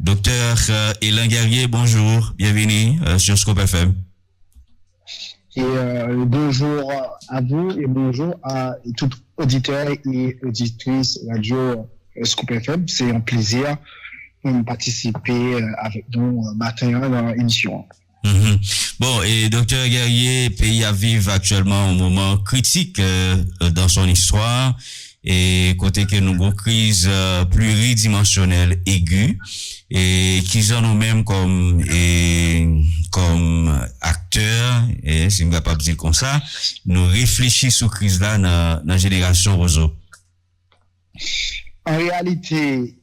Docteur Hélène Guerrier, bonjour, bienvenue sur Scope FM. Et bonjour à vous et bonjour à tout auditeur et auditrice radio Scoop FM. C'est un plaisir de participer avec nous matin dans l'émission. Bon, et docteur Guerrier, pays à vivre actuellement un moment critique dans son histoire et côté que nous avons une crise pluridimensionnelle aiguë et qui ont nous-mêmes comme acteurs, et si on ne pas dire comme ça, nous réfléchissons sur crise là dans la génération Roseau. En réalité,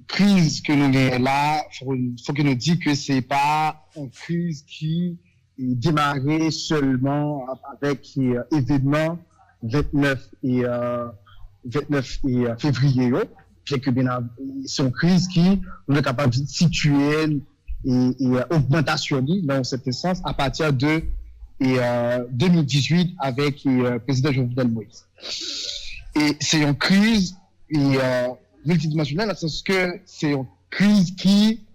crise que nous avons là, faut que nous disions que c'est pas une crise qui est démarrée seulement avec événements 29 et février. C'est que c'est une crise qui nous est capable de situer et augmentation dans cet sens à partir de 2018 avec le président Jovenel Moïse. Et c'est une crise multidimensionnelle, dans le sens que c'est une crise qui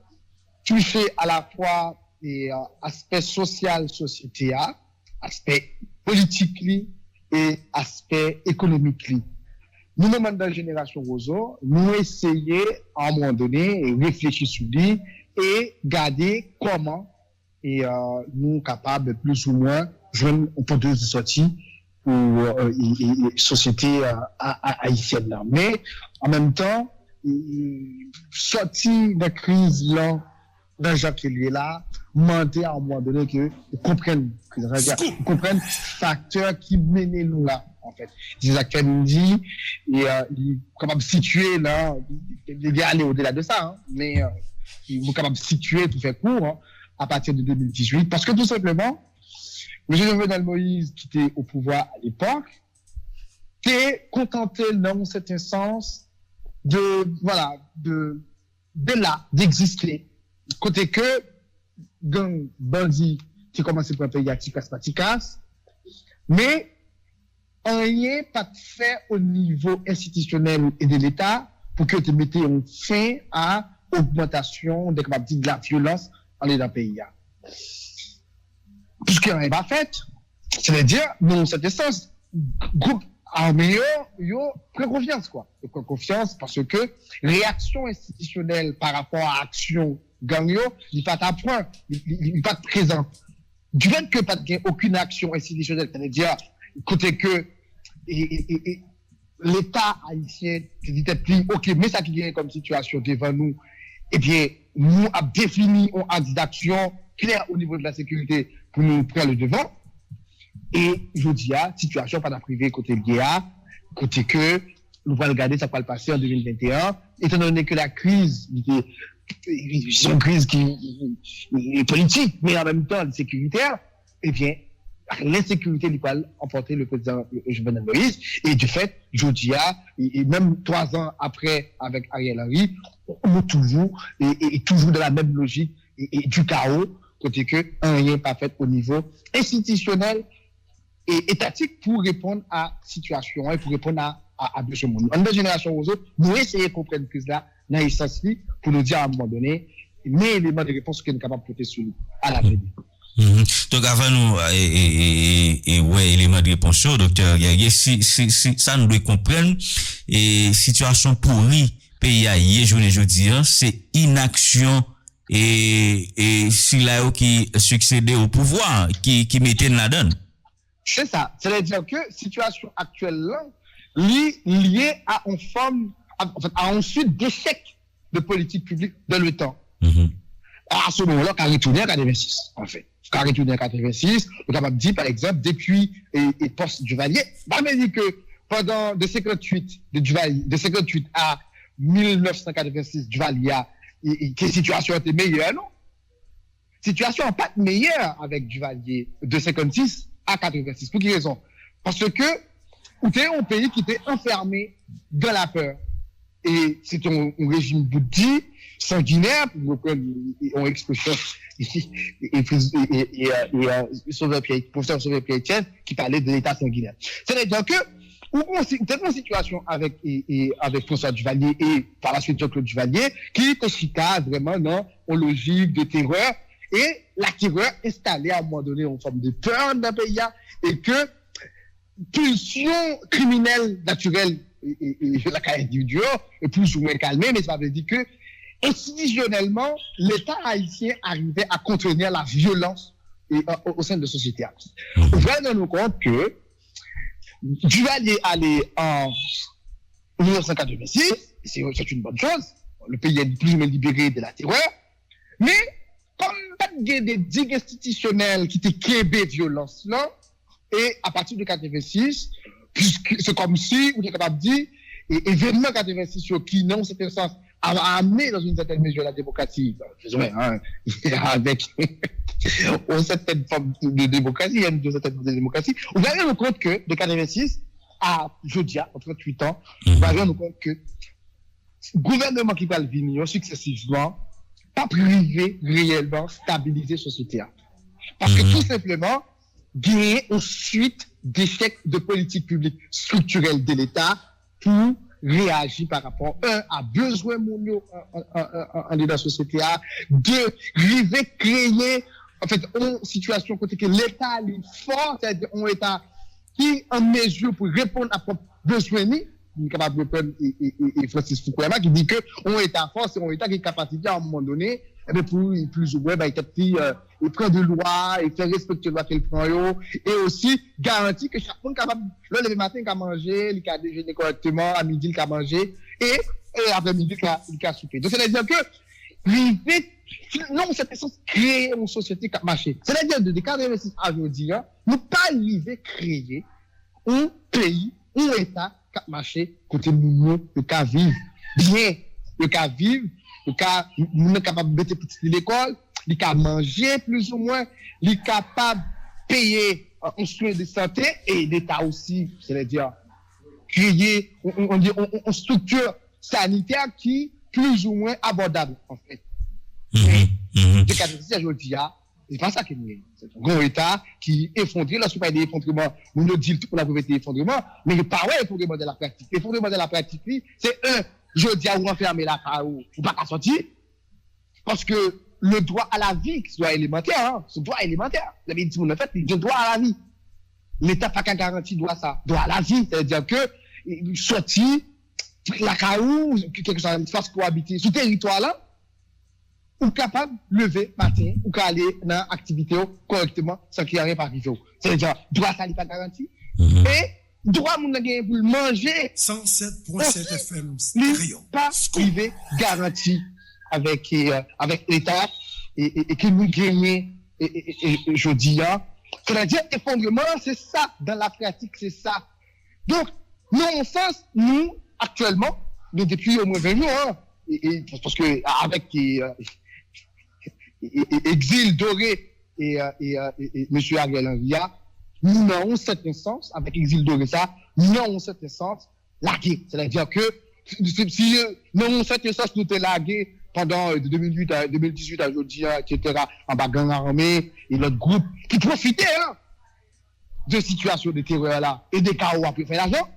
touche à la fois aspect social, société, aspect politique et aspect économique. Nous, dans la génération Roseau, nous essayons à un moment donné de réfléchir sur lui et regarder comment nous sommes capables plus ou moins joindre une porte de sortie pour la société haïtienne. Mais en même temps, sortir de la crise là, dans Jacques Lié là, demander à un moment donné que comprennent les facteurs qui mènent nous là. En fait, des acteurs nous disent, et ils sont capables de situer là, les gars aller au-delà de ça, hein, mais ils sont capables de situer, tout fait court, hein, à partir de 2018, parce que tout simplement, le Jovenel Moïse, qui était au pouvoir à l'époque, était contenté dans cet sens de là, d'exister. Côté que, gang, bandit, qui commençait par un pays à Ticas, mais rien pas fait au niveau institutionnel et de l'État pour que tu mettes une fin à l'augmentation de la violence dans le pays. Puisque rien pas fait, c'est-à-dire, dans cet sens, groupe armé, yo prend confiance, quoi. Yo prend confiance parce que réaction institutionnelle par rapport à action gang yo, il pas à point, il pas présent. Du fait que pas aucune action institutionnelle, c'est-à-dire, côté que l'État haïtien qui dit ok, mais ça qui vient comme situation devant nous, eh bien, nous avons défini un axe d'action clair au niveau de la sécurité pour nous prendre le devant. Et je dis, situation pas la privée côté GA, côté que nous allons regarder ça va le passer en 2021, étant donné que la crise, c'est une crise qui est politique, mais en même temps sécuritaire, eh bien, l'insécurité qui va emporter le président Jovenel Moïse. Et du fait, je dis, et même 3 ans après, avec Ariel Henry, on est toujours, et toujours dans la même logique, et du chaos, côté que rien n'est pas fait au niveau institutionnel et étatique pour répondre à la situation et pour répondre à besoin de monde. En deux générations aux autres, nous essayons de comprendre crise là, dans l'essence pour nous dire à un moment donné, mais éléments de réponse que nous sommes capables de porter sur nous, à l'avenir. Donc avant nous ouais élément de réponse docteur Guerrier, si ça nous doit comprendre et situation pourrie pays hier journée jeudi c'est inaction et si là qui succédait au pouvoir qui mettait la donne. C'est ça, c'est-à-dire que situation actuelle là liée à une forme à une suite d'échecs de politique publique dans le temps. À ce moment-là, quand retourner en 86 en fait. Quand retourner en 86, on est capable de dire, par exemple, depuis et post-Duvalier, on m'a dit que pendant de 58 à 1986, Duvalier, que la situation était meilleure, non? Situation n'est pas meilleure avec Duvalier de 56 à 86. Pour quelle raison? Parce que c'était un pays qui était enfermé dans la peur. Et c'était un régime bouddhique, sanguinaire, pour reprendre une expression ici, professeur Sauveur Pierre Etienne, qui parlait de l'état sanguinaire. C'est-à-dire que Ou on s'est une situation avec François Duvalier et par la suite Jean-Claude Duvalier qui constitue vraiment dans une logique de terreur et la terreur installée à un moment donné en forme de peur dans le pays et que pulsion criminelle naturelle et la carrière individuelle est plus ou moins calmée, mais ça veut dire que institutionnellement, l'État haïtien arrivait à contenir la violence au sein de la société. On va nous rendre compte que Duvalier allé en 1986, c'est une bonne chose. Le pays est plus ou moins libéré de la terreur. Mais, comme il y a des digues institutionnelles qui étaient créées violence là, et à partir de 86, puisque c'est comme si, on est capable de dire, événement 86 qui, dans un certain sens, a amené dans une certaine mesure la démocratie, avec une certaine forme de démocratie, il y a une certaine forme de démocratie. Vous allez nous compte que de 86 à Jodia, en 38 ans, vous allez nous compte que le gouvernement qui va le venir successivement, pas privé réellement stabiliser la société. Parce que tout simplement, gagner une suite d'échecs de politique publique structurelle de l'État pour réagir par rapport, à besoin mondiaux en la société, deux, créer, en fait, une situation côté que l'État est fort, c'est-à-dire un État qui est en mesure pour répondre à propres besoins, il est capable de prendre, et Francis Fukuyama qui dit que un État fort, c'est un État qui est capable à un moment donné, pour plus ou moins, il prend de loi, il fait respecter la loi qu'il prend, et aussi garantit que chaque monde est capable, le matin, il a mangé, il a déjeuné correctement, à midi, il a mangé, et après-midi, il a soupé. Donc, c'est-à-dire que, non, c'est essence créer une société qui a marché. C'est-à-dire, de 86 à aujourd'hui, nous pas arriver à créer un pays, un État qui a marché, côté nous, le cas vivre bien, le cas vivre, le cas, nous sommes capables de mettre petit l'école, il est capable de manger plus ou moins, il est capable de payer un soin de santé et l'État aussi, c'est-à-dire créer une structure sanitaire qui est plus ou moins abordable, en fait. De 86 à aujourd'hui, c'est pas ça qu'il y a. C'est un grand État qui est effondré. Lorsqu'on parle d'effondrement, on nous dit pour la pauvreté effondrement, mais il n'y a pas effondrement de la pratique. L'effondrement de la pratique, c'est je dis à vous enfermer la ou pas qu'à sortir. Parce que le droit à la vie, c'est droit élémentaire, c'est droit élémentaire. Vous avez dit, en fait, le droit à la vie. L'État n'a pas garanti droit ça. Droit à la vie, c'est-à-dire que sortir la caou, quelque chose, une force pour habiter ce territoire-là, ou capable de lever matin, ou aller dans l'activité correctement sans qu'il n'y ait rien par arriver. C'est-à-dire, droit ça n'est pas garanti. Et droit pour manger 107.7 FM Rayon pas privé garanti avec l'État et que nous gagnons et je dis c'est-à-dire effondrement c'est ça dans la pratique c'est ça donc non sens nous actuellement depuis au moins 20 jours et parce que avec Exil Doré et monsieur Ariel Henry nous avons cette essence, avec Exil Doré ça, nous avons cette essence larguée. C'est-à-dire que si nous avons cette essence, nous sommes largués pendant de 2008 à 2018 à aujourd'hui, etc., en bagarre armée et l'autre groupe qui profitait de situations de terreur là et des chaos à faire l'argent,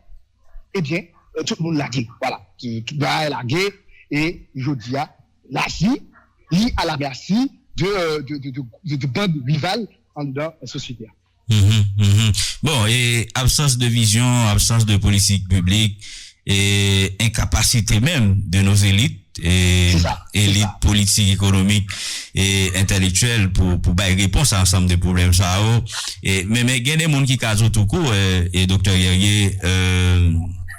eh bien, tout le monde largué. Voilà. Tout le monde est largué et aujourd'hui, l'Asie, lié à la merci de bandes rivales en dedans de la société. Bon, et absence de vision, absence de politique publique et incapacité même de nos élites et élites politiques, économiques et intellectuelles pour bailler réponse à ensemble des problèmes ça et mais il y a des gens qui casent tout coup et docteur Guerrier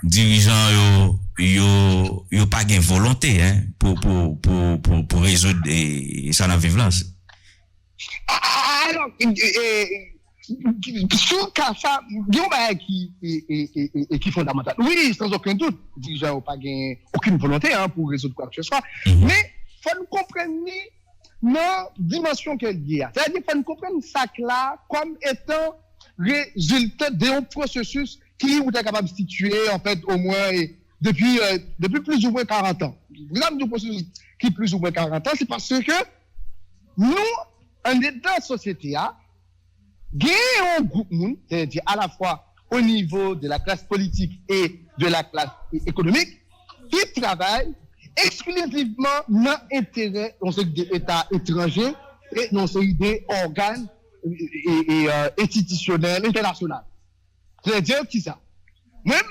dirigeants yo pas gain volonté hein pour résoudre ça dans violence. Alors sur ça, il y a qui est fondamental. Oui, sans aucun doute, les dirigeants n'ont pas aucune volonté pour résoudre quoi que ce soit. Mais il faut nous comprendre la dimension qu'elle y a. C'est-à-dire qu'il faut nous comprendre ça là comme étant résultat d'un processus qui est capable de situer en fait au moins depuis plus ou moins 40 ans. L'exemple du processus qui est plus ou moins 40 ans, c'est parce que nous, en état de société, il y a un groupe, c'est-à-dire à la fois au niveau de la classe politique et de la classe économique qui travaillent exclusivement dans l'intérêt des États étrangers et dans des organes institutionnels internationaux. C'est-à-dire qui ça? Même,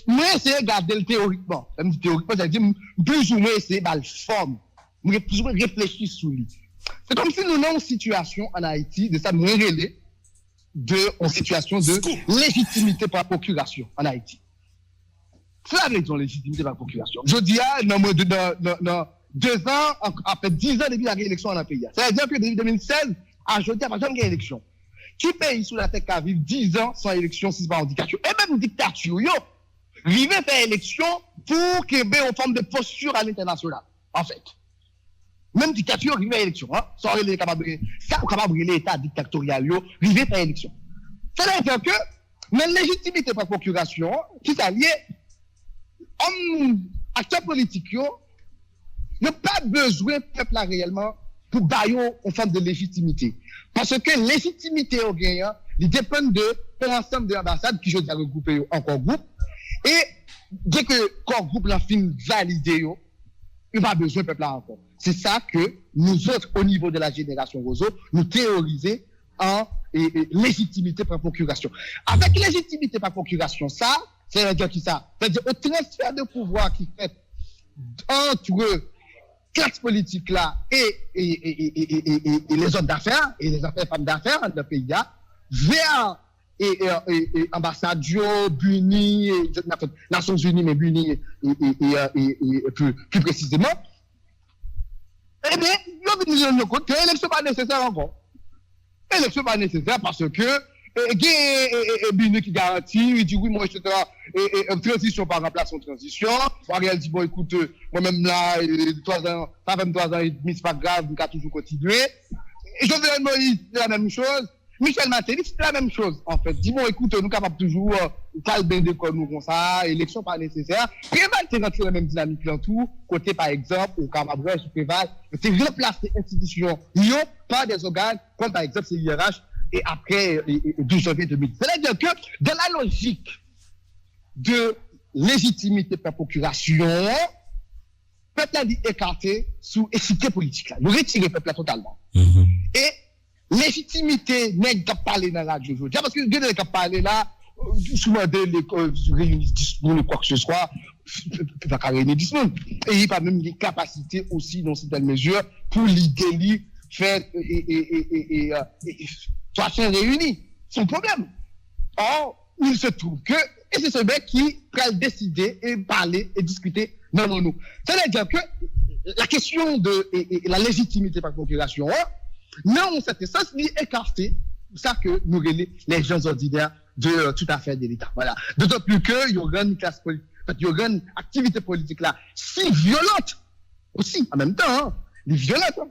moi, c'est regarder le théoriquement. Même théoriquement, ça veut dire plus ou moins c'est la forme. Moi, plus ou moins réfléchir sur lui. C'est comme si nous avons une situation en Haïti, de ça, nous relais en situation de légitimité par procuration en Haïti. C'est la raison de légitimité par procuration. Je dis, dans 2 ans, après 10 ans depuis la réélection dans le pays. C'est-à-dire que depuis 2016, à jeudi, après jamais élection. Qui pays sous la tête qui vivre 10 ans sans élection si c'est pas en dictature? Et même dictature, yo, rive faire élection pour qu'il y ait une forme de posture à l'international, en fait. Même dictature, rive faire élection, hein. Ça, on est capable de l'État dictatorial, yo, rive faire élection. C'est-à-dire que, mais légitimité par procuration, qui s'allie, acteurs politiques, yo, n'a pas besoin de peuple là réellement pour bailler une forme de légitimité. Parce que légitimité au gagnant, il dépend de l'ensemble de l'ambassade qui je dis regrouper encore groupe. Et dès que le groupe l'a fin validé, il n'y a pas besoin de peuple là encore. C'est ça que nous autres, au niveau de la génération Roseau, nous théorisons en légitimité par procuration. Avec légitimité par procuration, ça, c'est-à-dire qui ça? C'est-à-dire au transfert de pouvoir qui fait entre classe politique là et les hommes d'affaires et les affaires femmes d'affaires dans le pays vers ambassade Buni, Nations Unies mais Buni plus précisément. Eh bien, nous avons compte que l'élection n'est pas nécessaire encore. L'élection n'est pas nécessaire parce que il y a Bini qui garantit, il dit oui, moi, etc. Et transition par remplaçant transition. Ariel dit, bon, écoute, moi-même là, 3 ans, ça fait 3 ans et demi, c'est pas grave, vous pouvez toujours continuer. Et Jovenel Moïse, c'est la même chose. Michel Matéli, c'est la même chose, en fait. Dis, bon, écoute, nous sommes capables toujours, calmer des comme nous comme ça, élection pas nécessaire. Préval, c'est rentrer dans la même dynamique là tout, côté, par exemple, au Camabrèche, Préval, c'est remplacer l'institution, par des organes, comme par exemple, c'est l'IRH, et après 12 janvier 2010. C'est-à-dire que dans la logique de légitimité par procuration, le peuple a dit écarté sous équité politique là. Nous retirons le peuple là totalement. Et légitimité n'est pas parler dans la radio aujourd'hui. Parce que les gens qui parlent là, souvent des réunissent 10 ou quoi que ce soit, pas qu'à réunir 10 monde. Et il n'y a pas même des capacités aussi dans certaines mesures pour l'idée faire soit réunis. Son problème. Or, il se trouve que, et c'est ce mec qui va décider et parler et discuter dans nous. C'est-à-dire que la question de la légitimité par procuration, non, en cet sens, il est écarté. C'est ça que nous relais les gens ordinaires de tout à fait de l'État. Voilà. D'autant plus qu'il y aura une classe politique, il y aura une activité politique là, si violente, aussi, en même temps, hein, les violentes, hein.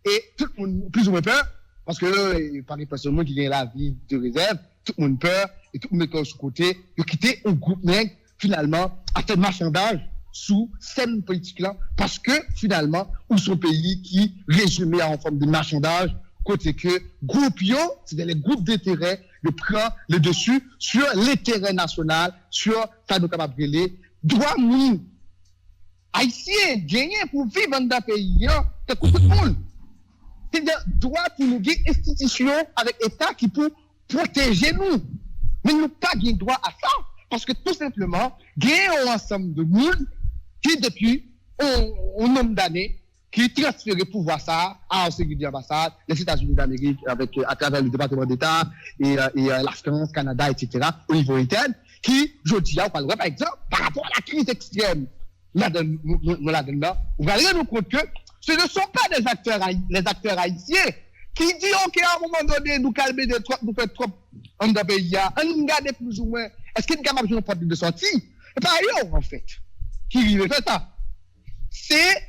Et tout le monde, plus ou moins peur, parce que, par les personnes qui gagnent la vie de réserve, tout le monde peur, et tout le monde est sur côté, de quitter un groupe nègre, finalement, à tel marchandage, sous scène politique là, parce que, finalement, ou son pays qui résumé en forme de marchandage, côté que, groupe yo, c'est les groupes d'intérêt, le prend le dessus sur l'intérêt national, sur, ça nous capable de brûler, droit nous, haïtiens, gagner pour vivre dans un pays, c'est tout le monde. C'est-à-dire, droit pour nous dire institution avec État qui peut protéger nous. Mais nous pas gain droit à ça. Parce que tout simplement, gain un ensemble de monde qui, depuis un nombre d'années, qui transfère le pouvoir ça à sécurité ambassade, les États-Unis d'Amérique, à travers le département d'État, et la France, Canada, etc., au niveau interne, qui, je dis, on parlerait par exemple, par rapport à la crise extrême, là-dedans, vous allez nous compte que ce ne sont pas les acteurs haïtiens qui disent, OK, à un moment donné, nous calmer des trop, nous faire trop en dans pays, on nous garde plus ou moins, est-ce qu'il est capable de jouer une porte de sortie? Et par ailleurs, en fait, qui veut faire ça? C'est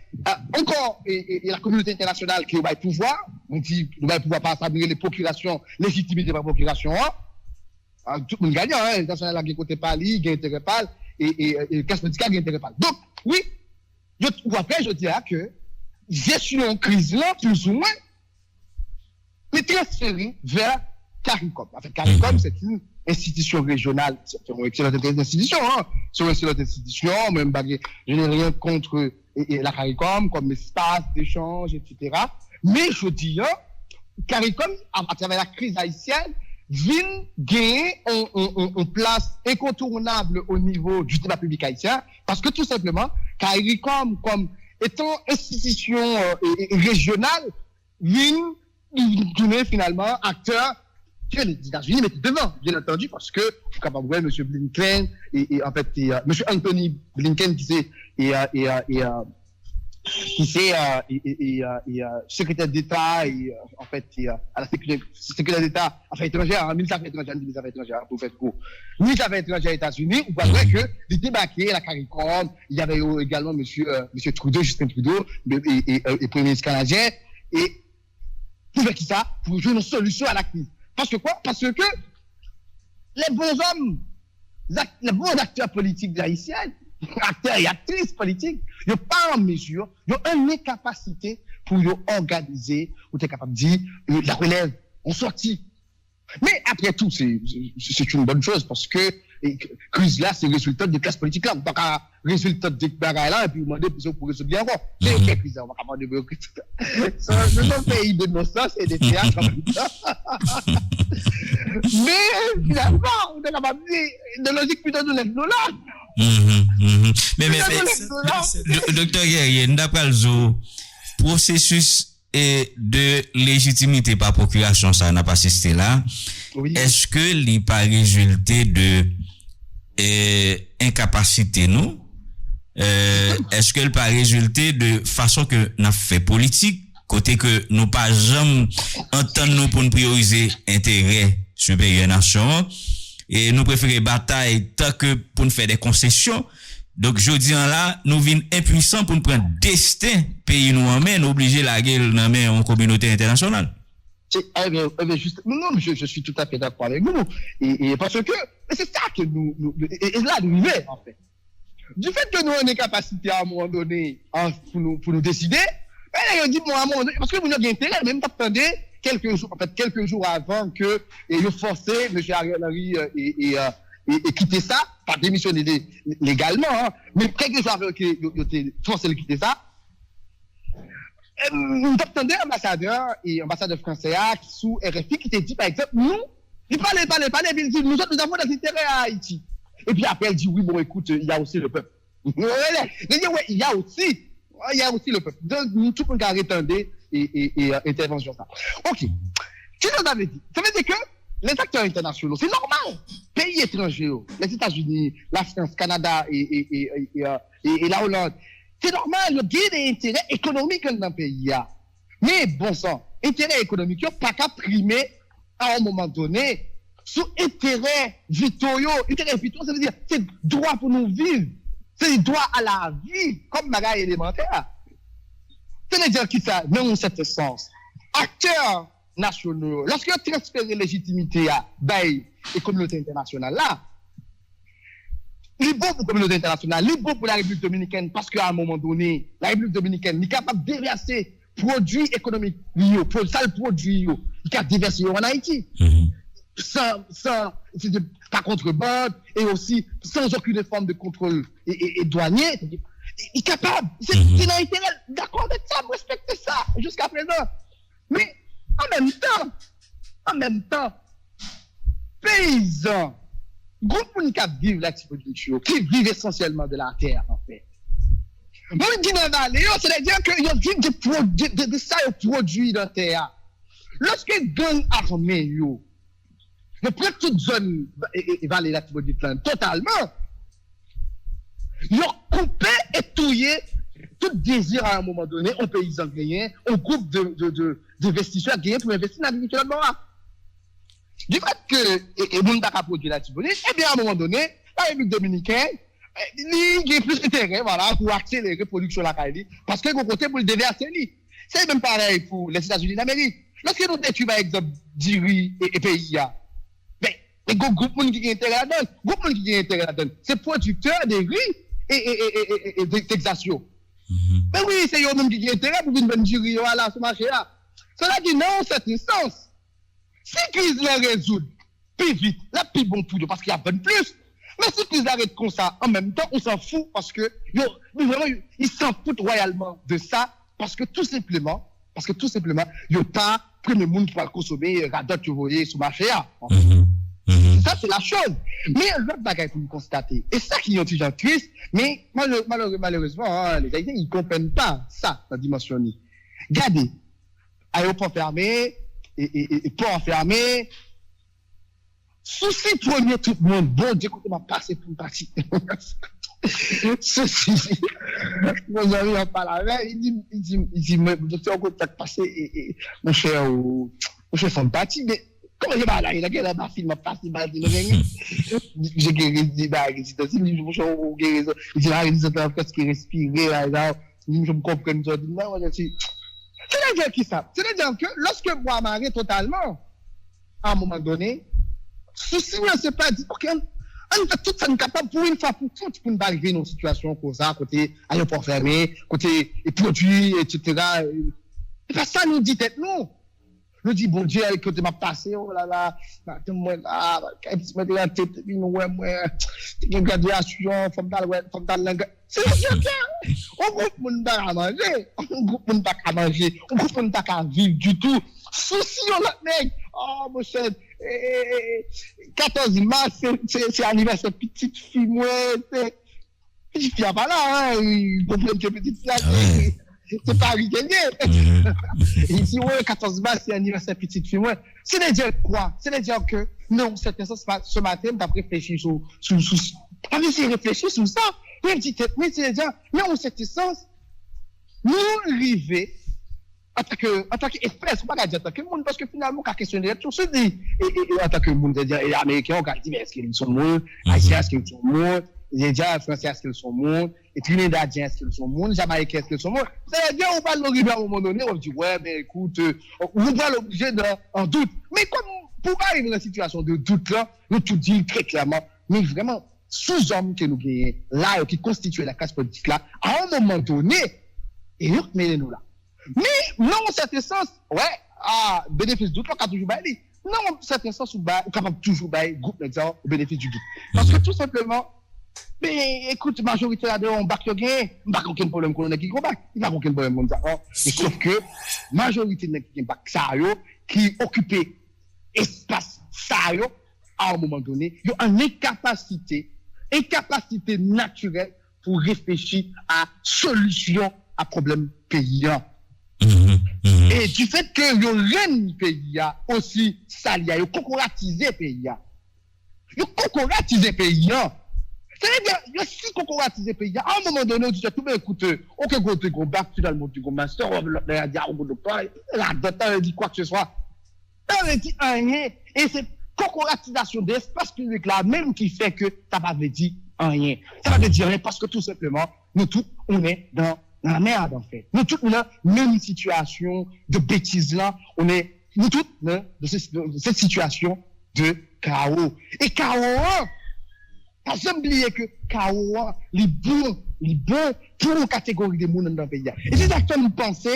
encore la communauté internationale qui va pouvoir, on dit, nous va pouvoir pas s'admirer les procurations, légitimité par procuration, tout le monde gagne, hein, les nationales qui côté Pali, qui intérêt Pal, et le casse médical qui intérêt Pal. Donc, oui, je trouve après, je dirais que, gestion crise là, plus ou moins, mais transféré vers CARICOM. En fait, CARICOM, c'est une institutions régionales, c'est une excellente institution, hein, c'est une excellente institution, même je n'ai rien contre la CARICOM comme espace d'échange, etc. Mais je dis, hein, CARICOM, à travers la crise haïtienne, vient gagner une place incontournable au niveau du débat public haïtien, parce que tout simplement, CARICOM, comme étant institution régionale, vient donner finalement acteur que les États-Unis mettent devant, bien entendu, parce que, je suis capable de voir M. Blinken, et en fait, M. Anthony Blinken, qui c'est secrétaire d'État, et en fait, à la secrétaire d'État, affaires étrangères, ministre des Affaires étrangères, pour faire court. Ministre des Affaires étrangères aux États-Unis, on voit vrai que les débarqués, la CARICOM, il y avait également M. Trudeau, Justin Trudeau, et Premier ministre canadien, et pour faire qui ça? Pour jouer une solution à la crise. Parce que quoi? Parce que les bons hommes, les bons acteurs politiques haïtiens, acteurs et actrices politiques, ils n'ont pas en mesure, ils ont une incapacité pour organiser, ou être capable de dire, la relève, on sortit. Mais après tout, c'est une bonne chose parce que crise là, c'est le résultat des classes politiques là. On ne peut pas résultat des bagailles là et puis demander pour résoudre bien encore. C'est ok, crise là, on va pas demander pour crise. C'est un pays de non-sens et des théâtres en même temps. Mais finalement, on est capable de dire, de logique plutôt de $9. Mais, docteur Guerrier, d'après le processus de légitimité par procuration, ça n'a pas assisté là. Oui. Est-ce que il pas résulté de incapacité nous? Est-ce que il pas résulté de façon que nous fait politique, côté que nous pas jamais entendre nous pour nous prioriser intérêt supérieur nation et nous préférer bataille tant que pour nous faire des concessions? Donc, je dis là, nous venons impuissants pour nous prendre destin pays nous en main, nous obliger la guerre dans main en communauté internationale. Non, je suis tout à fait d'accord avec vous. Et parce que, c'est ça que et là, nous vivons, en fait. Du fait que nous avons une capacité à un moment donné, pour nous décider, on dit, moi, à un moment donné, parce que vous n'avez intérêt, même attendez quelques jours avant que, vous forcez M. Ariel Henry et quitter ça, pas démissionner légalement, hein, mais quelques jours avant que vous forcez de quitter ça, nous attendons ambassadeur français sous RFI qui te dit, par exemple, nous, il parlait, nous autres, nous avons des intérêts à Haïti. Et puis après, elle dit, oui, bon, écoute, il y a aussi le peuple. Il dit, oui, il y a aussi le peuple. Donc, nous, tout le monde a retendé et intervention ça. OK. Qu'est-ce qu'on avait dit? Ça veut dire que les acteurs internationaux, c'est normal. Pays étrangers, les États-Unis, la France, Canada et la Hollande, c'est normal, il y a des intérêts économiques dans le pays. Mais bon sang, intérêts économiques, il n'y a pas qu'à primer à un moment donné sur intérêts vitaux. Intérêts vitaux, ça veut dire c'est droit pour nous vivre. C'est droit à la vie, comme bagaille élémentaire. Ça veut dire qui ça, dans cet sens. Acteurs nationaux, lorsqu'ils ont transféré légitimité à et communauté internationale là, il est bon pour la communauté internationale, il est bon pour la République dominicaine parce qu'à un moment donné, la République dominicaine est capable de déverser produits économiques, sales produits, il est capable de déverser en Haïti. Sans pas contrebande et aussi sans aucune forme de contrôle et douanier. Il est capable. C'est dans l'intérêt. D'accord avec ça, vous respectez ça jusqu'à présent. Mais en même temps, paysans, groupe qui vivent l'agriculture, qui vivent essentiellement de la terre, en fait. Moi, je dis dans la vallée, c'est-à-dire qu'ils ont des ça produits dans la terre. Lorsque les gangs armés, ils prennent toute zone vallée l'agriculture totalement. Ils ont coupé et touillé tout désir à un moment donné, aux paysans gagné, au groupe d'investisseurs gagné pour investir dans l'agriculture de Mora. Du fait que, et moun ta produit la Tibonite, eh bien, à un moment donné, la République dominicaine, il y a plus d'intérêt, voilà, pour accélérer la production de la Kaili, parce que, côté pour le déverser, c'est même pareil pour les États-Unis d'Amérique. Lorsque nous détruisons, par exemple, d'Iri et pays, mais, les groupes qui ont intérêt là-dedans, c'est producteurs de riz et de Texasio. Mais oui, c'est eux-mêmes qui ont intérêt pour venir vendre du riz, là, ce marché-là. Cela dit, non, c'est un sens. Si crise les résout, plus vite, là, plus bon pour eux, parce qu'il y a bonne plus. Mais si ils arrêtent comme ça, en même temps, on s'en fout, parce que, vraiment, ils s'en foutent royalement de ça, parce que tout simplement, il n'y a pas premier monde pour le consommer, radot, vous voyez, sur le marché. Ça, c'est la chose. Mais l'autre bagaille pour nous constater, et ça qui est toujours triste, mais malheureusement, hein, les Haïtiens, ils ne comprennent pas ça, la dimension. Regardez, aéroport fermé, et port fermé, souci premier tout le monde, bon Dieu, quand on m'a passé pour une partie. Ceci, mon ami en parle avec, il dit, docteur, on t'a passé, et mon cher, son parti, mais comment je vais là, il a gagné ma fille, m'a passé, j'ai guéri, il dit, mon cher, on guéri, il dit, là, il dit, qu'est-ce qui respirait, là, je me comprends, non, c'est-à-dire qui ça? C'est-à-dire que lorsque moi m'arrête totalement, à un moment donné, souci, c'est pas dit, ok, on fait tout ça, nous capable pour une fois pour toutes, pour ne pas arriver dans une situation comme ça, côté aéroport fermé, côté produits, etc. Et pas ça nous dit tête, non. Nous dit, bon Dieu, écoutez, m'a passé, oh là là, moi là, quand je me la tête, moi, une graduation, femme dans la c'est bien. On groupe moun pas à manger, on groupe moun pas à manger, on groupe moun pas à vivre du tout. Souci on l'autre mec. Oh mon cher, 14 mars c'est anniversaire petite fille moi, petite fille pas là hein, comprendre que petite fille c'est pas rien. Ici ouais 14 mars c'est anniversaire petite fille moi. C'est dire quoi? C'est dire que non, c'est ça ce matin t'as réfléchi sur réfléchir sur ça. Mais c'est dire, mais en cet sens, nous arrivons en tant qu'espèce, on va dire en tant que monde, parce que finalement, quand questionner, tout se dit, et en tant que monde, c'est-à-dire, les Américains, on va dire, mais est-ce qu'ils sont morts, Haïtiens, est-ce qu'ils sont morts, les Français, est-ce qu'ils sont morts, les Trinidadiens, est-ce qu'ils sont morts, les Jamaïcains, est-ce qu'ils sont morts. C'est-à-dire, on va l'arriver à un moment donné, on dit, ouais, mais écoute, on va l'obliger en doute. Mais comme, pour arriver dans la situation de doute là, nous tout dit très clairement, mais vraiment, sous-hommes que nous gagnons, là, qui constituent la classe politique là, à un moment donné, et nous mettons-nous là. Mais, non, en certain sens, ouais, bénéfice du doute, on peut toujours bailler. Non, en certain sens, on est capable toujours bailler, groupe, exemple, au bénéfice du doute. Parce que tout simplement, mais écoute, majorité là-dedans, on bac le gain, on n'a aucun problème qu'on a qui combat, il n'y a aucun problème comme ça. Sauf que, majorité n'a qui bac ça, qui occupe espace ça, à un moment donné, il y a une incapacité naturelle pour réfléchir à solution à problème paysan. Et du fait que le règne paysan aussi salia, il concoratisé paysan. Il concoratisé paysan. C'est-à-dire, il y a si concoratisé paysan. À un moment donné, tu dis, tout bien écoute, aucun côté qu'on bac, tu dois le monter comme master, on va dire, la docteur dit quoi que ce soit. On dit rien. Et c'est concoratisation d'espace public là, même qui fait que ça va veut dire rien. Ça va veut dire rien parce que tout simplement, nous tous, on est dans la merde en fait. Nous tous, on a même situation de bêtise là, nous tous, dans cette situation de chaos. Et chaos, pas oublier que chaos, les bons pour une catégorie de monde dans le pays. Et c'est ça que nous pensons,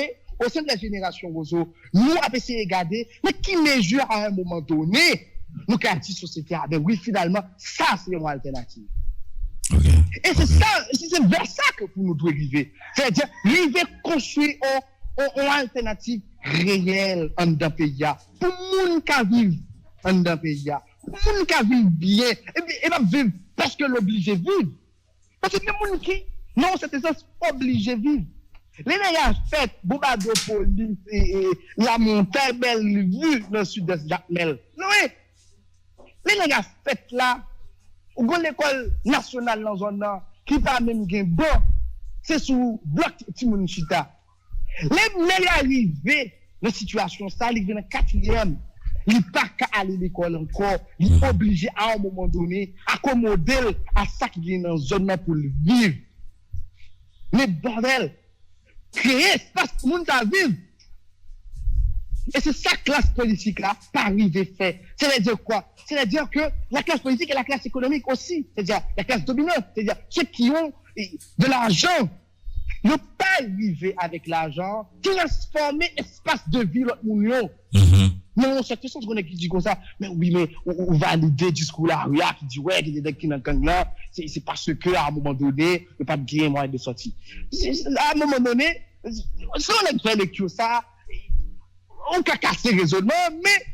au sein de la génération Rosso, nous avons essayé de regarder, mais qui mesure à un moment donné, nous avons dit société, ben oui, finalement, ça c'est une alternative. Okay. Et c'est ça, c'est vers ça que nous devons arriver. C'est-à-dire, arriver construire une alternative réelle en d'un pays. Pour nous qui vivent en d'un pays. Pour nous qui vivent bien. Et bien vivre parce que l'obligé vivre. Parce que les gens qui, non, c'est sens obligé vivre. Les gens fait Boubado Police et la montagne belle vue dans le sud-est Jacmel. Non, les gens fait là, ou l'école nationale dans zone là, qui pas même gain bon, c'est sous bloc Timounchita. Les arrivés dans situation ça, ils viennent quatrième. Il pas qu'à aller à l'école encore, il est obligé à un moment donné accommoder à ça qui vient dans zone là pour le vivre. Mais bordel, créer espace pour monde à vivre. Et c'est ça classe politique là, pas arrivé fait. C'est-à-dire quoi? C'est-à-dire que la classe politique et la classe économique aussi, c'est-à-dire la classe dominante, c'est-à-dire ceux qui ont de l'argent, ne pas arriver avec l'argent, transformer espace de vie l'autre union. Non, c'est sens qu'on est qui dit comme ça. Mais oui, mais on valide le discours là, qui dit ouais, il y a des gens qui dans gang là, c'est parce que à un moment donné, il n'y a pas de gain moyen de sortir. À un moment donné, si on a fait lecture ça, on peut casser le raisonnement, mais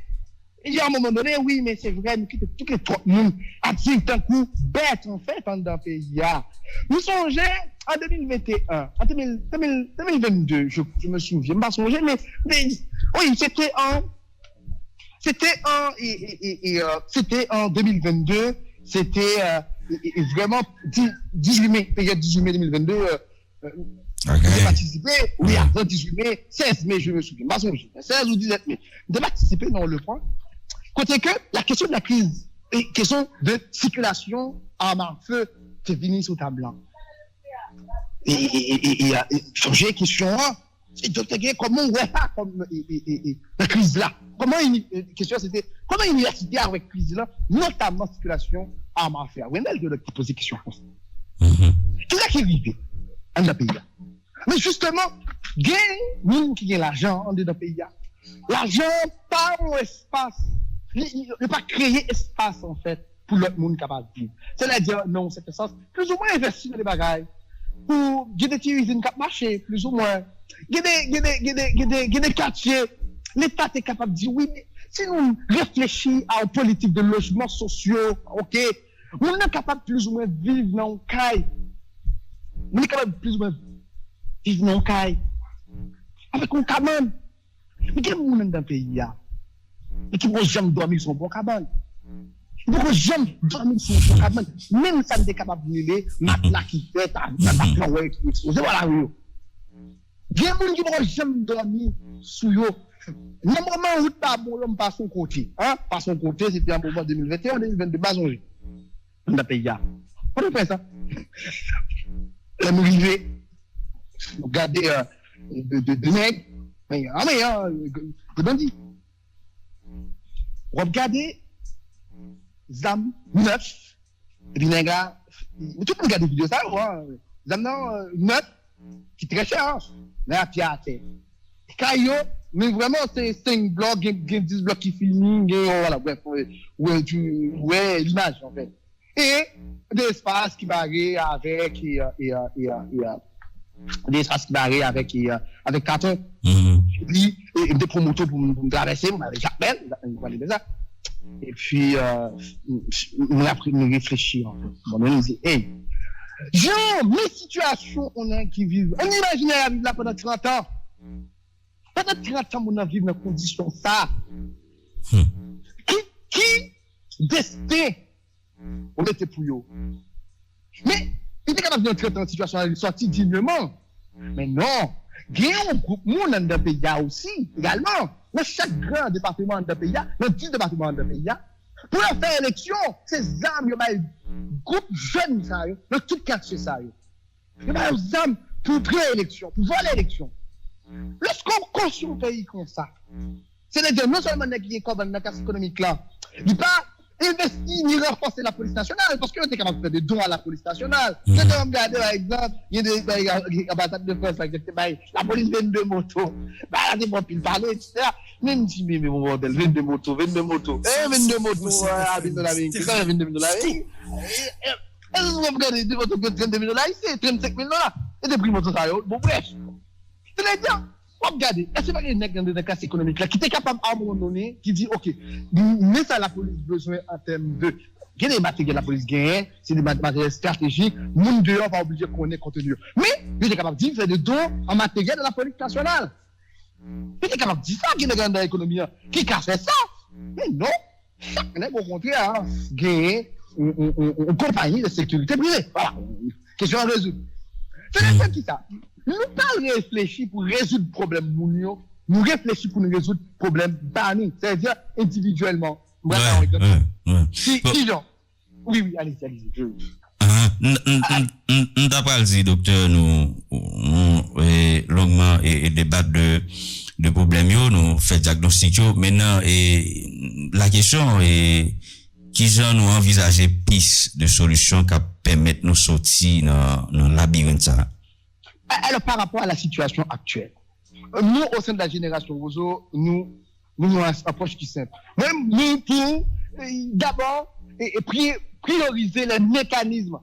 il y a un moment donné, oui, mais c'est vrai, nous quittons tous les trois monde à dire d'un coup bête en fait dans le pays. Nous songeons en 2021, en 2022, je me souviens, pas songer, mais oui, c'était en 2022, c'était vraiment 18 mai, période 18 mai 2022. J'ai participé, oui, avant 18 mai, 16 mai, je me souviens, pas songer, 16 ou 17 mai. J'ai participé dans le point. Côté que la question de la crise, question de circulation arme à feu, c'est fini sous table blanc. Et changer question, c'est docteur Gué, comment on voit ça comme la crise là? Comment une question c'était, comment une université avec la crise là, notamment circulation arme à feu? Wendell qui pose des questions comme ça. Qu'est-ce qui est arrivé dans le pays là? Mais justement, il y a des gens qui ont l'argent dans le pays là. L'argent, pas un espace. Il ne pas créer espace, en fait, pour l'autre monde capable de vivre. C'est-à-dire, non, c'est sens, plus ou moins investir dans les bagailles. Pour, il y a des usines qui marchent, plus ou moins. Il y a des quartiers. L'État est capable de dire, oui, mais si nous réfléchissons à une politique de logements sociaux, ok, on est capable plus ou moins de vivre dans un caille. On est capable plus ou moins de vivre dans un caille. Avec un cabane. Mais quel monde dans le pays, et qui ne peut jamais dormir sur un bon cabane. Il ne peut jamais dormir sur un bon cabane. Même ça n'est capable de brûler, matelas qui fait, matelas qui explose. Voilà, oui. Il y a des gens qui ne peut jamais dormir sur eux. Le moment où tu as bon, l'homme par son côté. Par son côté, c'était un moment 2021, 2022, pas changé. On a payé. On a fait ça. La arrivée, regardez, de nègres, de bandits. Regardez, Zam 9, et puis, les gars, tout le monde regarde des vidéos, ça, Zam 9, qui est très cher, mais à pied à terre. Caillot, mais vraiment, c'est 5 blocs, 10 blocs qui finissent, voilà, bref, ouais, l'image, en fait. Et des espaces qui varient avec, des espaces qui varient avec carton. Et puis, des promoteurs pour me traverser, avec Jacques Bell, on va aller de ça. Et puis, on a pris de réfléchir, en fait. On a dit, hey, genre, mes situations, on a qui vivent. On imagine la vie là pendant 30 ans. Pendant 30 ans, on a vécu dans des conditions ça. Qui destin, on était pour eux. Mais, il était capable de traiter dans une situation, il est sorti dignement. Mais non, il y a un groupe monde dans le pays aussi, également. Dans chaque grand département de pays, dans 10 départements de pays, pour faire élection, ces armes, il y a un groupe jeune, dans tout quartier, ça. Il y a des armes pour pré-élection, pour voler l'élection. Lorsqu'on construit un pays comme ça, c'est-à-dire non seulement qui est comme dans la classe économique là, il ne pas investir ni renforcer la police nationale, parce qu'on était capable de faire des dons à la police nationale. Quand on regarde par exemple, il y a des ambassades de France, la police 22 motos, là c'est bon, puis parler, etc. Même si, mais mon bordel, 22 motos. 22 motos, c'est quand même 22 $. Est-ce que vous regardez des motos que 32 $, c'est 35 $, et des prix motos, ça, bon, bref. C'est-à-dire, regardez, est-ce que pas une nègre dans la classe économique là qui était capable à un moment donné, qui dit, ok, mais ça la police besoin en termes de, il y a des matériels la police gagne, c'est des matériels stratégiques, monde dehors va obliger qu'on ait contenu. Mais, il était capable de faire des dons en matériel de la police nationale. Il était capable de dire ça, qui est dans l'économie, qui casse ça. Mais non, chaque nègre au contraire, gagne une compagnie de sécurité privée. Voilà, question à résoudre. C'est qui ça? Nous pas réfléchir pour résoudre le problème mounio, nous réfléchir pour nous résoudre le problème banni, c'est-à-dire individuellement. Ouais. Oui, allez-y. Nous t'as dit, docteur, nous longuement et débattre de problèmes, nous fait diagnostic. Maintenant, la question est, qui j'en nous envisager piste de solutions qui permettent de nous sortir dans le labyrinthe ça? Alors, par rapport à la situation actuelle, nous, au sein de la génération Roseau, nous nous avons une approche qui est simple. Même nous, pour, d'abord, prioriser les mécanismes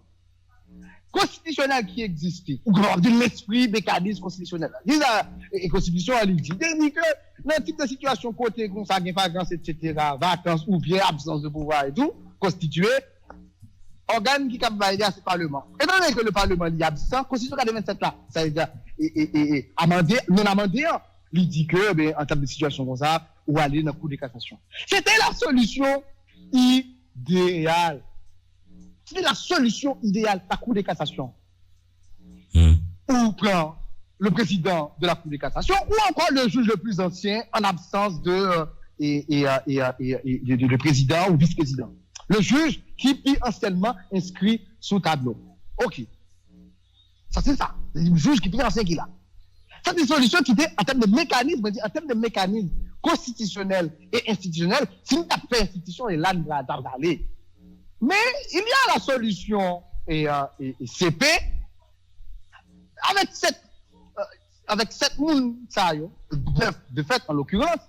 constitutionnels qui existent, ou l'esprit mécanisme constitutionnel. La Constitution, elle dit que dans type de situation côté, comme ça, vacances, etc., vacances ou bien absence de pouvoir et tout, constitué, organe qui cap valider c'est le Parlement. Étant donné que le Parlement est absent, la Constitution 87 là, ça veut dire amendé, non amendé, il dit que, en termes de situation comme ça, ou aller dans le cours de cassation. C'était la solution idéale. C'était la solution idéale, la Cour de cassation. Ou prend le président de la Cour de cassation, ou encore le juge le plus ancien en absence de président ou vice-président. Le juge qui est anciennement inscrit sous tableau. OK. Ça, c'est ça. C'est le juge qui est ancien qui est là. C'est une solution qui était en termes de mécanisme, constitutionnel et institutionnel. Si nous avons fait institution, et là, nous allons aller. Mais il y a la solution CP avec 7 moun, de fait, en l'occurrence,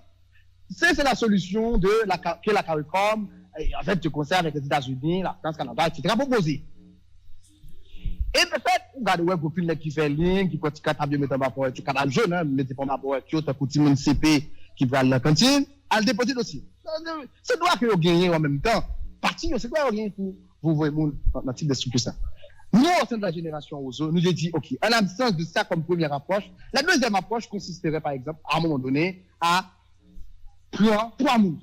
c'est la solution que la CARICOM, en fait, du concert avec les États-Unis, la France, Canada, etc., proposé. Et de fait, vous regardez, ouais, pour le qui fait ligne, qui continue à bien mettre en rapport avec le canal jaune, hein, mettez pas ma rapport avec l'autre, pour le CP qui va à la cantine, à le déposer aussi. C'est droit que vous gagnez en même temps. Parti, c'est quoi vous gagnez pour vous voyez dans type de structure ça. Nous, au sein de la génération Roseau, nous avons dit, OK, en absence de ça comme première approche, la deuxième approche consisterait, par exemple, à un moment donné, à prendre 3 moules.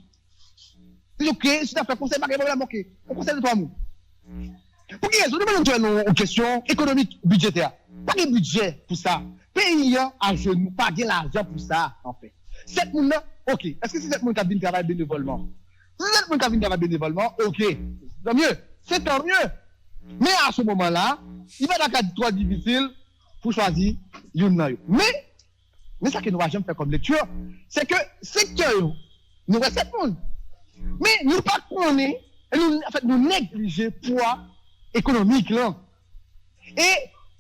C'est OK, si tu as fait conseil, pas de problème, OK. On conseille de 3 moules. Pour qui est-ce que nous avons une question économique, budgétaire? Pas de budget pour ça. Pays à genoux, pas de l'argent pour ça, en fait. 7 moules là, OK. Est-ce que c'est 7 moules qui viennent travailler bénévolement? Si 7 moules qui viennent travailler bénévolement, OK. Tant mieux. C'est tant mieux. Mais à ce moment-là, il va y avoir 3 difficiles pour choisir une. Mais ça que nous avons fait comme lecture, c'est que secteur, nous avons 7 moules. Mais nous ne pas connaître, nous négliger le poids économique là. Et